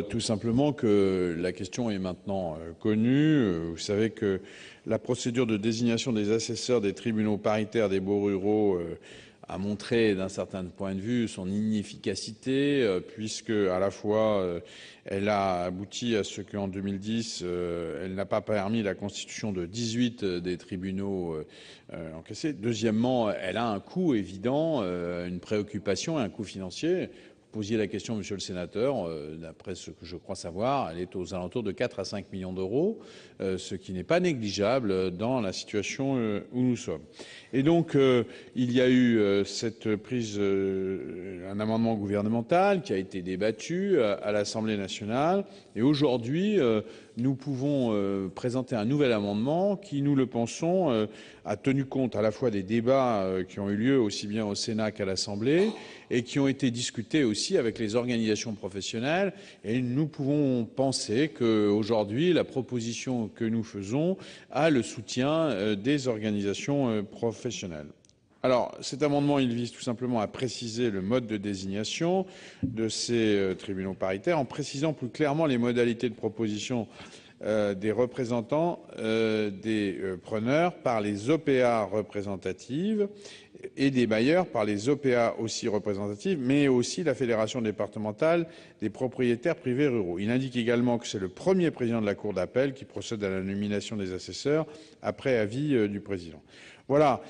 tout simplement que la question est maintenant connue. Vous savez que la procédure de désignation des assesseurs des tribunaux paritaires des baux ruraux a montré d'un certain point de vue son inefficacité, puisque à la fois elle a abouti à ce qu'en 2010, elle n'a pas permis la constitution de 18 des tribunaux encaissés. Deuxièmement, elle a un coût évident, une préoccupation et un coût financier. Vous posiez la question, monsieur le sénateur, d'après ce que je crois savoir, elle est aux alentours de 4 à 5 millions d'euros, ce qui n'est pas négligeable dans la situation où nous sommes. Et donc, il y a eu cette prise, un amendement gouvernemental qui a été débattu à l'Assemblée nationale. Et aujourd'hui, nous pouvons présenter un nouvel amendement qui, nous le pensons, a tenu compte à la fois des débats qui ont eu lieu aussi bien au Sénat qu'à l'Assemblée et qui ont été discutés aussi avec les organisations professionnelles. Et nous pouvons penser qu'aujourd'hui, la proposition que nous faisons a le soutien des organisations professionnelles. Alors, cet amendement, il vise tout simplement à préciser le mode de désignation de ces tribunaux paritaires en précisant plus clairement les modalités de proposition des représentants des preneurs par les OPA représentatives et des bailleurs par les OPA aussi représentatives, mais aussi la Fédération départementale des propriétaires privés ruraux. Il indique également que c'est le premier président de la Cour d'appel qui procède à la nomination des assesseurs après avis du président. Voilà,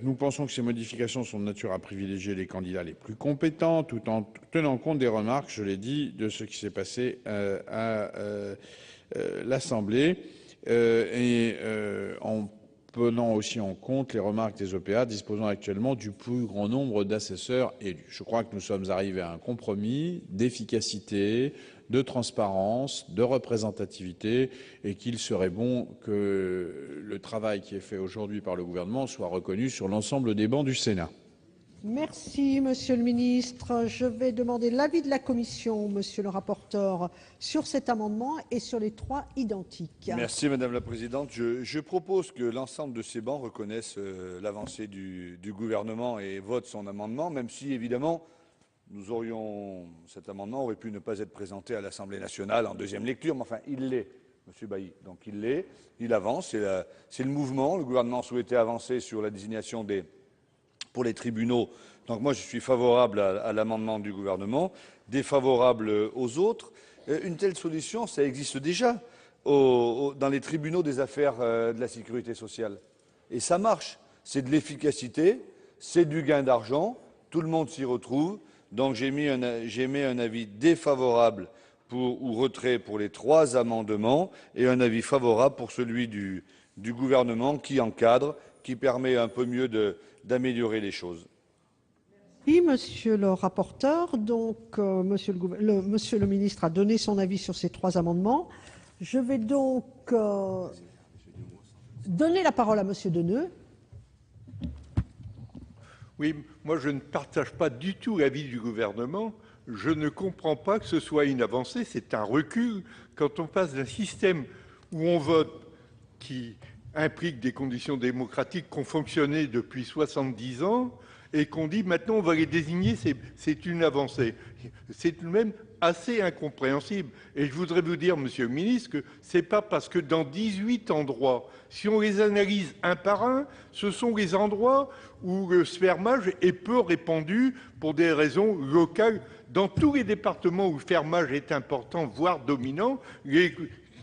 nous pensons que ces modifications sont de nature à privilégier les candidats les plus compétents, tout en tenant compte des remarques, je l'ai dit, de ce qui s'est passé à l'Assemblée et en prenant aussi en compte les remarques des OPA disposant actuellement du plus grand nombre d'assesseurs élus. Je crois que nous sommes arrivés à un compromis d'efficacité, de transparence, de représentativité et qu'il serait bon que le travail qui est fait aujourd'hui par le gouvernement soit reconnu sur l'ensemble des bancs du Sénat.
Merci, Monsieur le Ministre. Je vais demander l'avis de la Commission, Monsieur le rapporteur, sur cet amendement et sur les trois identiques.
Merci, Madame la Présidente. Je propose que l'ensemble de ces bancs reconnaissent l'avancée du gouvernement et votent son amendement, même si, évidemment, cet amendement aurait pu ne pas être présenté à l'Assemblée nationale en deuxième lecture, mais enfin, il l'est, Monsieur Bailly. Donc, il l'est, il avance, c'est le mouvement. Le gouvernement souhaitait avancer sur la désignation pour les tribunaux. Donc moi, je suis favorable à l'amendement du gouvernement, défavorable aux autres. Une telle solution, ça existe déjà dans les tribunaux des affaires de la sécurité sociale. Et ça marche. C'est de l'efficacité, c'est du gain d'argent, tout le monde s'y retrouve. Donc j'émets un avis défavorable ou retrait pour les trois amendements et un avis favorable pour celui du gouvernement qui encadre, qui permet un peu mieux d'améliorer les choses.
Merci, Monsieur le rapporteur. Donc, Monsieur le ministre a donné son avis sur ces trois amendements. Je vais donc donner la parole à Monsieur Deneux.
Oui, moi je ne partage pas du tout l'avis du gouvernement. Je ne comprends pas que ce soit une avancée, c'est un recul. Quand on passe d'un système où on vote qui implique des conditions démocratiques qui ont fonctionné depuis 70 ans et qu'on dit maintenant on va les désigner, c'est une avancée. C'est tout de même assez incompréhensible. Et je voudrais vous dire, Monsieur le Ministre, que ce n'est pas parce que dans 18 endroits, si on les analyse un par un, ce sont les endroits où le fermage est peu répandu pour des raisons locales. Dans tous les départements où le fermage est important, voire dominant, les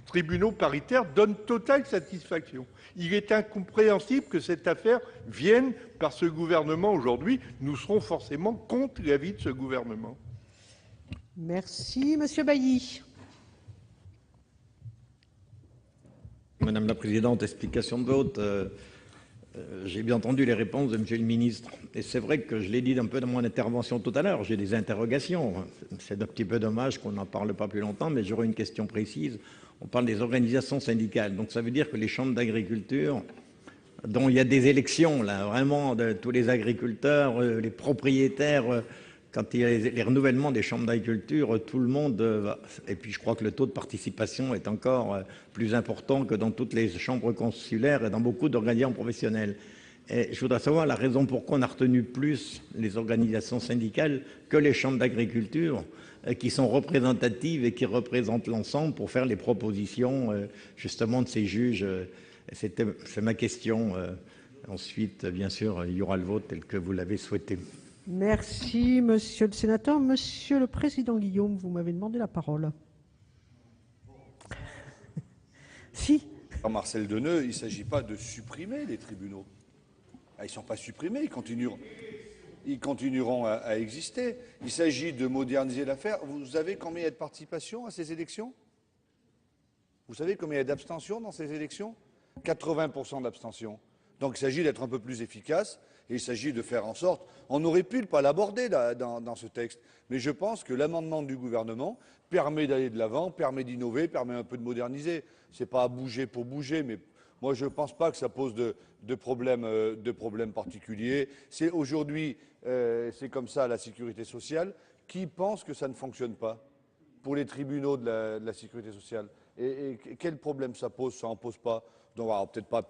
tribunaux paritaires donnent totale satisfaction. Il est incompréhensible que cette affaire vienne par ce gouvernement aujourd'hui. Nous serons forcément contre l'avis de ce gouvernement.
Merci. Monsieur Bailly.
Madame la Présidente, explication de vote. J'ai bien entendu les réponses de Monsieur le Ministre. Et c'est vrai que je l'ai dit un peu dans mon intervention tout à l'heure, j'ai des interrogations. C'est un petit peu dommage qu'on n'en parle pas plus longtemps, mais j'aurais une question précise. On parle des organisations syndicales. Donc ça veut dire que les chambres d'agriculture, dont il y a des élections, là, vraiment, de tous les agriculteurs, les propriétaires, quand il y a les renouvellements des chambres d'agriculture, tout le monde va. Et puis je crois que le taux de participation est encore plus important que dans toutes les chambres consulaires et dans beaucoup d'organisations professionnelles. Et je voudrais savoir la raison pourquoi on a retenu plus les organisations syndicales que les chambres d'agriculture, qui sont représentatives et qui représentent l'ensemble pour faire les propositions justement de ces juges. C'est ma question. Ensuite, bien sûr, il y aura le vote tel que vous l'avez souhaité.
Merci, monsieur le sénateur. Monsieur le président Guillaume, vous m'avez demandé la parole. Si.
Marcel Deneux, il ne s'agit pas de supprimer les tribunaux. Ils ne sont pas supprimés, ils continueront à exister. Il s'agit de moderniser l'affaire. Vous savez combien il y a de participation à ces élections? Vous savez combien il y a d'abstention dans ces élections? 80% d'abstention. Donc il s'agit d'être un peu plus efficace et il s'agit de faire en sorte. On aurait pu ne pas l'aborder dans ce texte, mais je pense que l'amendement du gouvernement permet d'aller de l'avant, permet d'innover, permet un peu de moderniser. Ce n'est pas à bouger pour bouger, mais moi je ne pense pas que ça pose de problèmes particuliers. C'est aujourd'hui, c'est comme ça la sécurité sociale. Qui pense que ça ne fonctionne pas pour les tribunaux de la sécurité sociale? Et quel problème ça pose? Ça n'en pose pas. Donc on ne va peut-être pas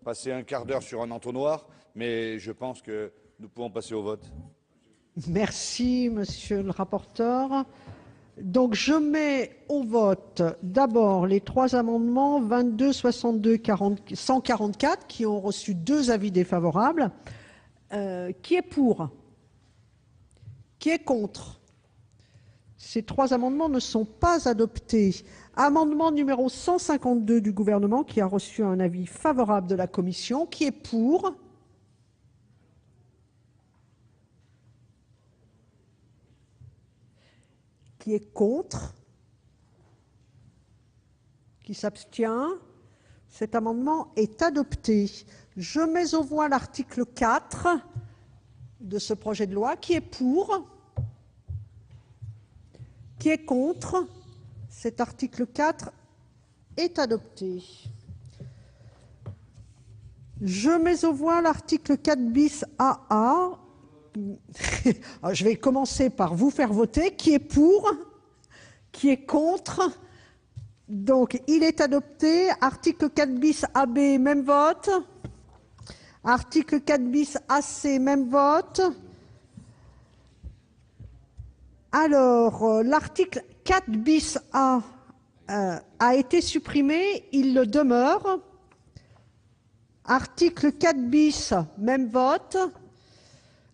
passer un quart d'heure sur un entonnoir, mais je pense que nous pouvons passer au vote.
Merci, monsieur le rapporteur. Donc je mets au vote d'abord les trois amendements 22, 62, 144 qui ont reçu 2 avis défavorables. Qui est pour? Qui est contre? Ces 3 amendements ne sont pas adoptés. Amendement numéro 152 du gouvernement qui a reçu un avis favorable de la commission. Qui est pour? Qui est contre? Qui s'abstient? Cet amendement est adopté. Je mets aux voix l'article 4 de ce projet de loi. Qui est pour? Qui est contre? Cet article 4 est adopté. Je mets aux voix l'article 4 bis AA. Je vais commencer par vous faire voter. Qui est pour? Qui est contre? Donc, il est adopté. Article 4 bis AB, même vote. Article 4 bis AC, même vote. Alors, l'article 4 bis A a été supprimé, il le demeure. Article 4 bis, même vote.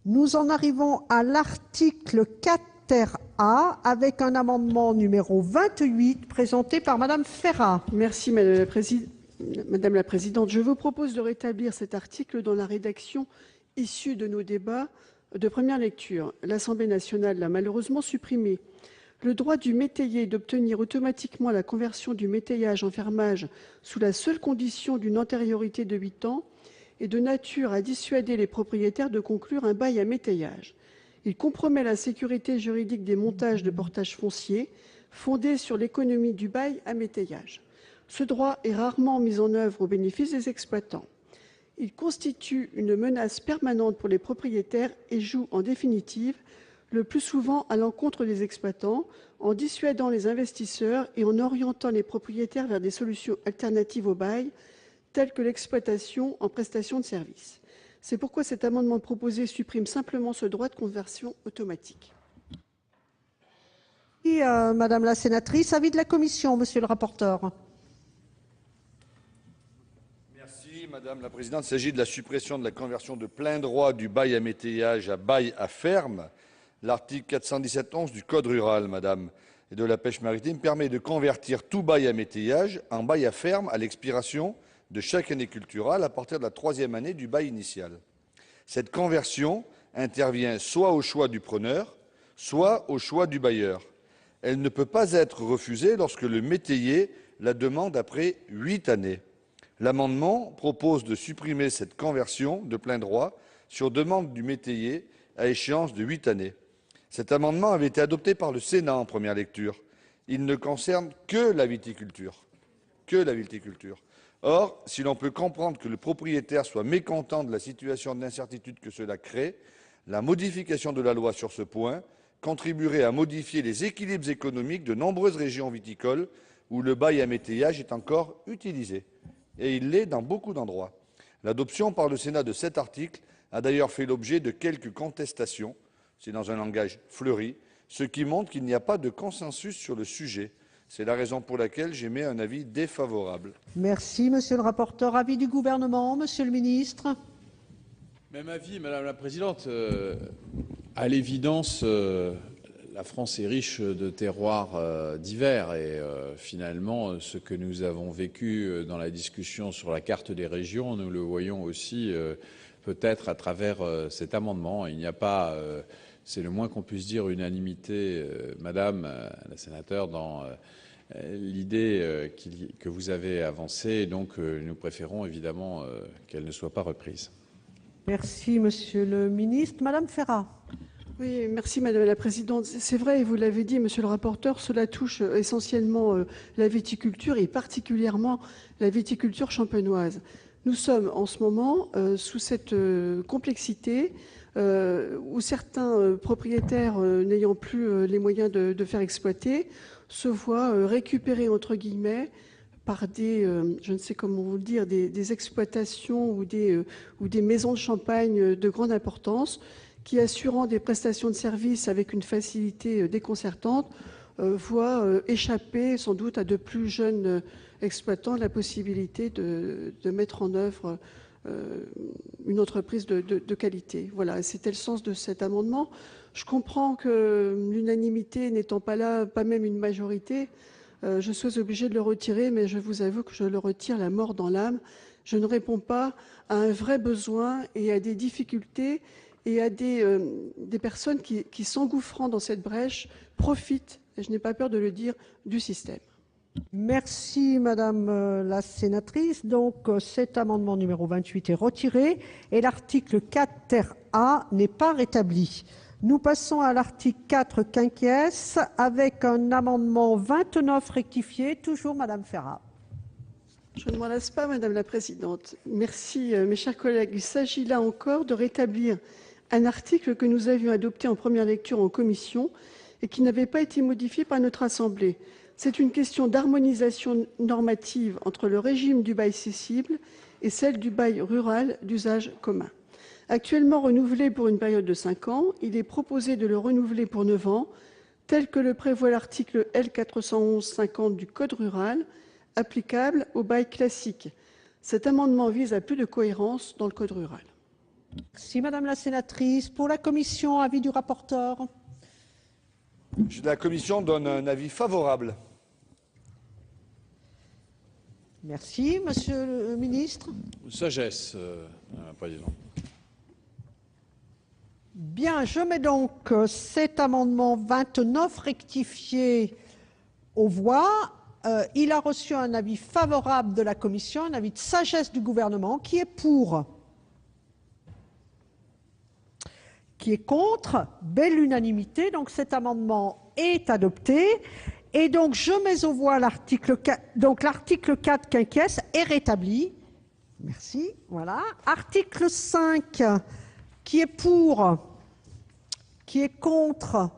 Nous en arrivons à l'article 4 ter A avec un amendement numéro 28 présenté par Madame Ferrat.
Merci Madame la Présidente. Je vous propose de rétablir cet article dans la rédaction issue de nos débats de première lecture. L'Assemblée nationale l'a malheureusement supprimé. Le droit du métayer d'obtenir automatiquement la conversion du métayage en fermage sous la seule condition d'une antériorité de 8 ans est de nature à dissuader les propriétaires de conclure un bail à métayage. Il compromet la sécurité juridique des montages de portage foncier fondés sur l'économie du bail à métayage. Ce droit est rarement mis en œuvre au bénéfice des exploitants. Il constitue une menace permanente pour les propriétaires et joue en définitive le plus souvent à l'encontre des exploitants, en dissuadant les investisseurs et en orientant les propriétaires vers des solutions alternatives au bail, telles que l'exploitation en prestation de services. C'est pourquoi cet amendement proposé supprime simplement ce droit de conversion automatique.
Et, Madame la sénatrice, avis de la commission, monsieur le rapporteur.
Merci Madame la Présidente. Il s'agit de la suppression de la conversion de plein droit du bail à métayage à bail à ferme. L'article 417-11 du Code rural, Madame, et de la pêche maritime permet de convertir tout bail à métayage en bail à ferme à l'expiration de chaque année culturale à partir de la 3e année du bail initial. Cette conversion intervient soit au choix du preneur, soit au choix du bailleur. Elle ne peut pas être refusée lorsque le métayer la demande après 8 années. L'amendement propose de supprimer cette conversion de plein droit sur demande du métayer à échéance de 8 années. Cet amendement avait été adopté par le Sénat en première lecture. Il ne concerne que la viticulture. Or, si l'on peut comprendre que le propriétaire soit mécontent de la situation d'incertitude que cela crée, la modification de la loi sur ce point contribuerait à modifier les équilibres économiques de nombreuses régions viticoles où le bail à métayage est encore utilisé. Et il l'est dans beaucoup d'endroits. L'adoption par le Sénat de cet article a d'ailleurs fait l'objet de quelques contestations, c'est dans un langage fleuri, ce qui montre qu'il n'y a pas de consensus sur le sujet. C'est la raison pour laquelle j'émets un avis défavorable.
Merci, monsieur le rapporteur. Avis du gouvernement, monsieur le ministre.
Même avis, Madame la Présidente. À l'évidence, la France est riche de terroirs divers et finalement, ce que nous avons vécu dans la discussion sur la carte des régions, nous le voyons aussi peut-être à travers cet amendement. Il n'y a pas, c'est le moins qu'on puisse dire, unanimité, Madame la sénateur, dans l'idée que vous avez avancée. Donc nous préférons évidemment qu'elle ne soit pas reprise.
Merci, monsieur le ministre. Madame Ferrat.
Oui, merci Madame la Présidente. C'est vrai, vous l'avez dit, Monsieur le rapporteur, cela touche essentiellement la viticulture et particulièrement la viticulture champenoise. Nous sommes en ce moment sous cette complexité où certains propriétaires n'ayant plus les moyens de faire exploiter se voient récupérer entre guillemets par des, je ne sais comment vous le dire, des exploitations ou des maisons de champagne de grande importance qui, assurant des prestations de services avec une facilité déconcertante, voient échapper sans doute à de plus jeunes exploitants la possibilité de mettre en œuvre une entreprise de qualité. Voilà, c'était le sens de cet amendement. Je comprends que l'unanimité n'étant pas là, pas même une majorité, je suis obligée de le retirer, mais je vous avoue que je le retire la mort dans l'âme. Je ne réponds pas à un vrai besoin et à des difficultés et à des personnes qui, s'engouffrant dans cette brèche, profitent, et je n'ai pas peur de le dire, du système.
Merci, Madame la sénatrice. Donc, cet amendement numéro 28 est retiré et l'article 4 ter A n'est pas rétabli. Nous passons à l'article 4 quinquies avec un amendement 29 rectifié. Toujours Madame Ferrat.
Je ne m'en lasse pas, Madame la Présidente. Merci, mes chers collègues. Il s'agit là encore de rétablir un article que nous avions adopté en première lecture en commission et qui n'avait pas été modifié par notre Assemblée. C'est une question d'harmonisation normative entre le régime du bail cessible et celle du bail rural d'usage commun. Actuellement renouvelé pour une période de 5 ans, il est proposé de le renouveler pour 9 ans, tel que le prévoit l'article L. 411-50 du Code rural, applicable au bail classique. Cet amendement vise à plus de cohérence dans le Code rural.
Merci, Madame la sénatrice. Pour la commission, avis du rapporteur.
La commission donne un avis favorable.
Merci. Monsieur le ministre.
Sagesse, Madame la Présidente.
Bien, je mets donc cet amendement 29 rectifié aux voix. Il a reçu un avis favorable de la commission, un avis de sagesse du gouvernement. Qui est pour? Qui est contre? Belle unanimité. Donc cet amendement est adopté. Et donc je mets aux voix l'article 4. Donc l'article 4 quinquies est rétabli. Merci. Voilà. Article 5. Qui est pour? Qui est contre?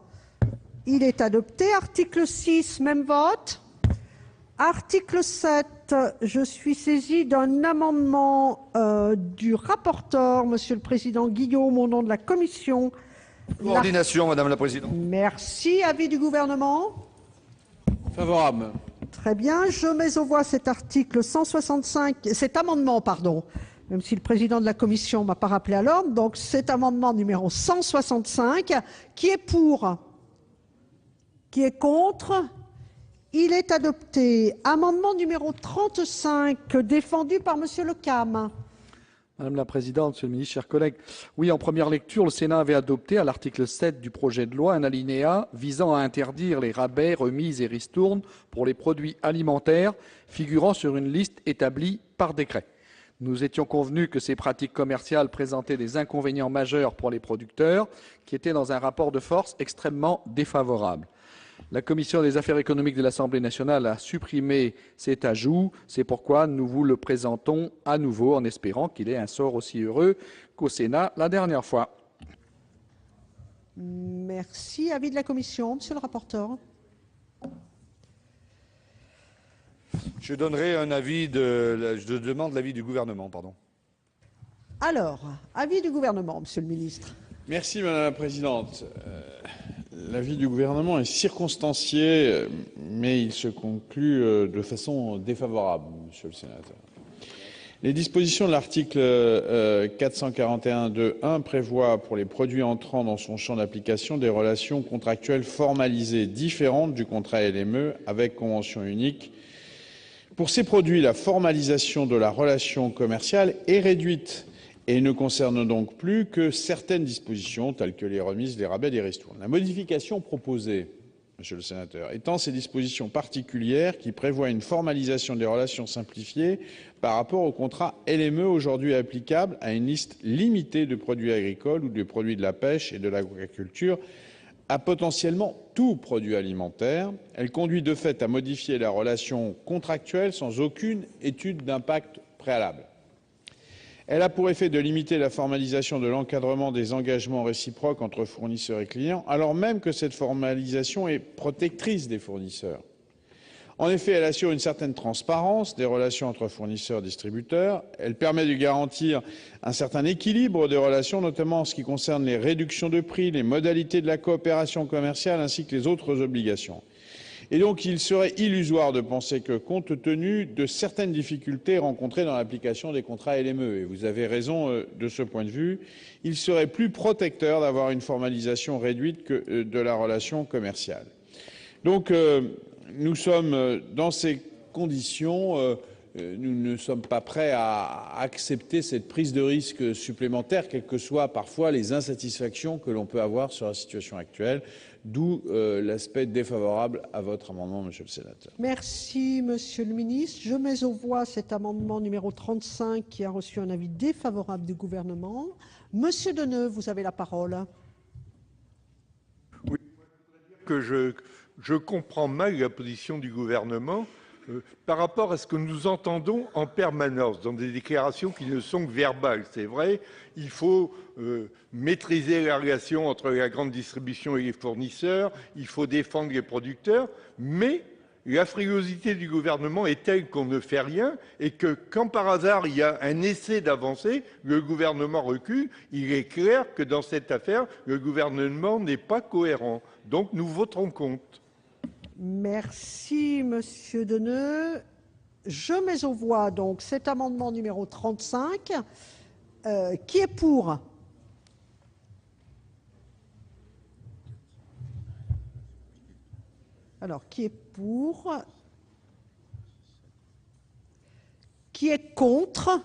Il est adopté. Article 6, même vote. Article 7, je suis saisie d'un amendement du rapporteur, Monsieur le Président Guillaume, au nom de la Commission.
Coordination, Madame la Présidente.
Merci. Avis du gouvernement?
Favorable.
Très bien. Je mets aux voix cet article 165, cet amendement, pardon, même si le président de la Commission ne m'a pas rappelé à l'ordre. Donc cet amendement numéro 165, qui est pour? Qui est contre? Il est adopté. Amendement numéro 35, défendu par Monsieur Le Cam.
Madame la Présidente, Monsieur le Ministre, chers collègues, oui, en première lecture, le Sénat avait adopté à l'article 7 du projet de loi un alinéa visant à interdire les rabais, remises et ristournes pour les produits alimentaires figurant sur une liste établie par décret. Nous étions convenus que ces pratiques commerciales présentaient des inconvénients majeurs pour les producteurs qui étaient dans un rapport de force extrêmement défavorable. La Commission des affaires économiques de l'Assemblée nationale a supprimé cet ajout. C'est pourquoi nous vous le présentons à nouveau en espérant qu'il ait un sort aussi heureux qu'au Sénat la dernière fois.
Merci. Avis de la Commission, Monsieur le rapporteur.
Je donnerai un avis je demande l'avis du gouvernement, pardon.
Alors, avis du gouvernement, Monsieur le ministre.
Merci Madame la Présidente. L'avis du gouvernement est circonstancié, mais il se conclut de façon défavorable, Monsieur le Sénateur. Les dispositions de l'article 441.2.1 prévoient pour les produits entrant dans son champ d'application des relations contractuelles formalisées différentes du contrat LME avec convention unique. Pour ces produits, la formalisation de la relation commerciale est réduite et ne concerne donc plus que certaines dispositions telles que les remises, les rabais, les ristournes. La modification proposée, Monsieur le Sénateur, étend ces dispositions particulières qui prévoient une formalisation des relations simplifiées par rapport au contrat LME aujourd'hui applicable à une liste limitée de produits agricoles ou de produits de la pêche et de l'agriculture à potentiellement tout produit alimentaire. Elle conduit de fait à modifier la relation contractuelle sans aucune étude d'impact préalable. Elle a pour effet de limiter la formalisation de l'encadrement des engagements réciproques entre fournisseurs et clients, alors même que cette formalisation est protectrice des fournisseurs. En effet, elle assure une certaine transparence des relations entre fournisseurs et distributeurs. Elle permet de garantir un certain équilibre des relations, notamment en ce qui concerne les réductions de prix, les modalités de la coopération commerciale ainsi que les autres obligations. Et donc, il serait illusoire de penser que, compte tenu de certaines difficultés rencontrées dans l'application des contrats LME, et vous avez raison de ce point de vue, il serait plus protecteur d'avoir une formalisation réduite que de la relation commerciale. Donc, nous sommes dans ces conditions, nous ne sommes pas prêts à accepter cette prise de risque supplémentaire, quelles que soient parfois les insatisfactions que l'on peut avoir sur la situation actuelle. D'où l'aspect défavorable à votre amendement, Monsieur le Sénateur.
Merci, Monsieur le ministre. Je mets aux voix cet amendement numéro 35 qui a reçu un avis défavorable du gouvernement. Monsieur Deneux, vous avez la parole.
Oui, que je comprends mal la position du gouvernement par rapport à ce que nous entendons en permanence dans des déclarations qui ne sont que verbales. C'est vrai, il faut maîtriser la relation entre la grande distribution et les fournisseurs, il faut défendre les producteurs, mais la frilosité du gouvernement est telle qu'on ne fait rien et que quand par hasard il y a un essai d'avancer, le gouvernement recule. Il est clair que dans cette affaire, le gouvernement n'est pas cohérent. Donc nous voterons contre.
Merci, Monsieur Deneux. Je mets aux voix donc cet amendement numéro 35. Qui est pour? Alors, qui est pour? Qui est contre?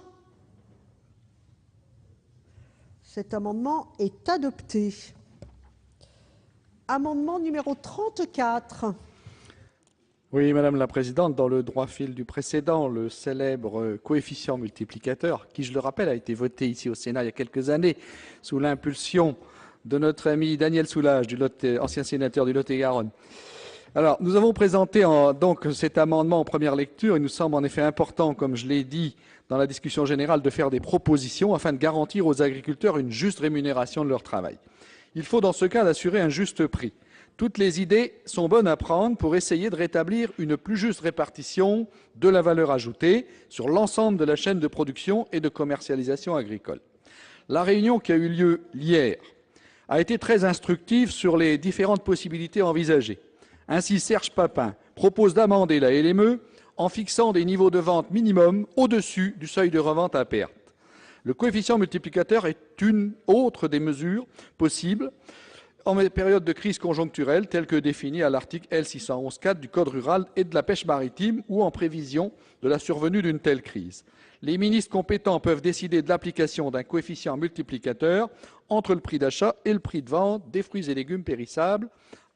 Cet amendement est adopté. Amendement numéro 34.
Oui, Madame la Présidente, dans le droit fil du précédent, le célèbre coefficient multiplicateur, qui, je le rappelle, a été voté ici au Sénat il y a quelques années, sous l'impulsion de notre ami Daniel Soulage, ancien sénateur du Lot-et-Garonne. Alors, nous avons présenté donc cet amendement en première lecture. Il nous semble en effet important, comme je l'ai dit dans la discussion générale, de faire des propositions afin de garantir aux agriculteurs une juste rémunération de leur travail. Il faut dans ce cas d'assurer un juste prix. Toutes les idées sont bonnes à prendre pour essayer de rétablir une plus juste répartition de la valeur ajoutée sur l'ensemble de la chaîne de production et de commercialisation agricole. La réunion qui a eu lieu hier a été très instructive sur les différentes possibilités envisagées. Ainsi, Serge Papin propose d'amender la LME en fixant des niveaux de vente minimum au-dessus du seuil de revente à perte. Le coefficient multiplicateur est une autre des mesures possibles en période de crise conjoncturelle, telle que définie à l'article L611-4 du Code rural et de la pêche maritime ou en prévision de la survenue d'une telle crise. Les ministres compétents peuvent décider de l'application d'un coefficient multiplicateur entre le prix d'achat et le prix de vente des fruits et légumes périssables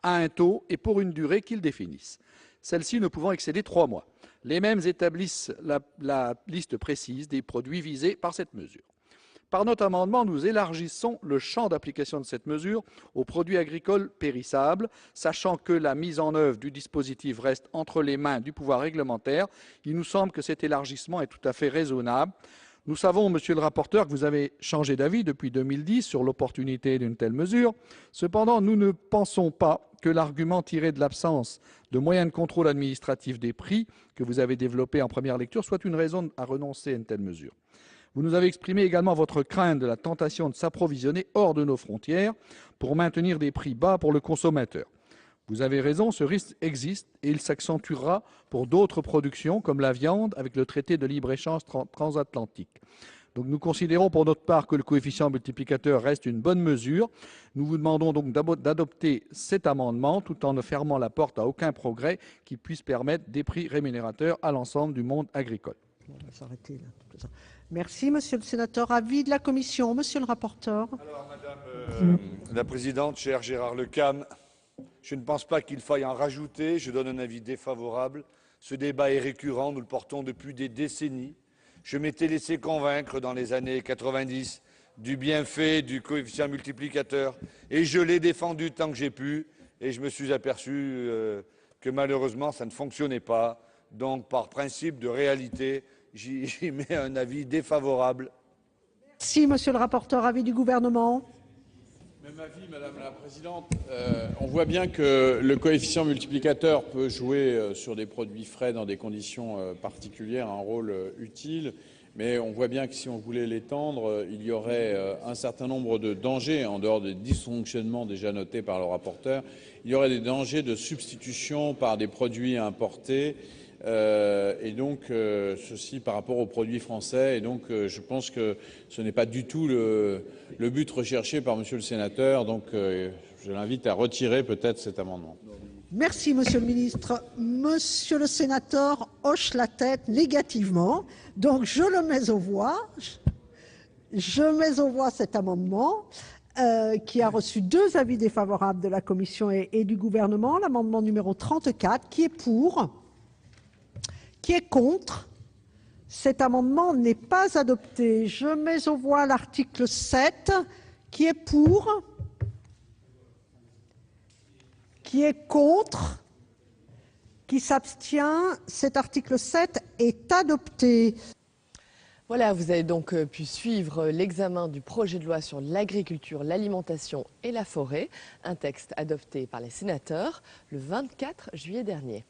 à un taux et pour une durée qu'ils définissent, celle-ci ne pouvant excéder 3 mois. Les mêmes établissent la liste précise des produits visés par cette mesure. Par notre amendement, nous élargissons le champ d'application de cette mesure aux produits agricoles périssables, sachant que la mise en œuvre du dispositif reste entre les mains du pouvoir réglementaire. Il nous semble que cet élargissement est tout à fait raisonnable. Nous savons, monsieur le rapporteur, que vous avez changé d'avis depuis 2010 sur l'opportunité d'une telle mesure. Cependant, nous ne pensons pas que l'argument tiré de l'absence de moyens de contrôle administratif des prix que vous avez développé en première lecture soit une raison à renoncer à une telle mesure. Vous nous avez exprimé également votre crainte de la tentation de s'approvisionner hors de nos frontières pour maintenir des prix bas pour le consommateur. Vous avez raison, ce risque existe et il s'accentuera pour d'autres productions comme la viande avec le traité de libre-échange transatlantique. Donc nous considérons pour notre part que le coefficient multiplicateur reste une bonne mesure. Nous vous demandons donc d'adopter cet amendement tout en ne fermant la porte à aucun progrès qui puisse permettre des prix rémunérateurs à l'ensemble du monde agricole.
On va s'arrêter là. Merci, monsieur le sénateur. Avis de la commission, monsieur le rapporteur.
Alors, madame la présidente, cher Gérard Lecam, je ne pense pas qu'il faille en rajouter. Je donne un avis défavorable. Ce débat est récurrent, nous le portons depuis des décennies. Je m'étais laissé convaincre dans les années 90 du bienfait du coefficient multiplicateur et je l'ai défendu tant que j'ai pu et je me suis aperçu que malheureusement ça ne fonctionnait pas. Donc par principe de réalité, j'y mets un avis défavorable.
Merci, monsieur le rapporteur. Avis du gouvernement.
Même avis, Madame la Présidente. On voit bien que le coefficient multiplicateur peut jouer sur des produits frais dans des conditions particulières un rôle utile, mais on voit bien que si on voulait l'étendre, il y aurait un certain nombre de dangers, en dehors des dysfonctionnements déjà notés par le rapporteur. Il y aurait des dangers de substitution par des produits importés, et donc ceci par rapport aux produits français. Et donc je pense que ce n'est pas du tout le but recherché par monsieur le sénateur. Donc je l'invite à retirer peut-être cet amendement.
Merci, monsieur le ministre. Monsieur le sénateur hoche la tête négativement. Donc je le mets aux voix. Je mets aux voix cet amendement qui a reçu 2 avis défavorables de la commission et du gouvernement. L'amendement numéro 34, qui est pour? Qui est contre? Cet amendement n'est pas adopté. Je mets aux voix l'article 7. Qui est pour? Qui est contre? Qui s'abstient? Cet article 7 est adopté.
Voilà, vous avez donc pu suivre l'examen du projet de loi sur l'agriculture, l'alimentation et la forêt, un texte adopté par les sénateurs le 24 juillet dernier.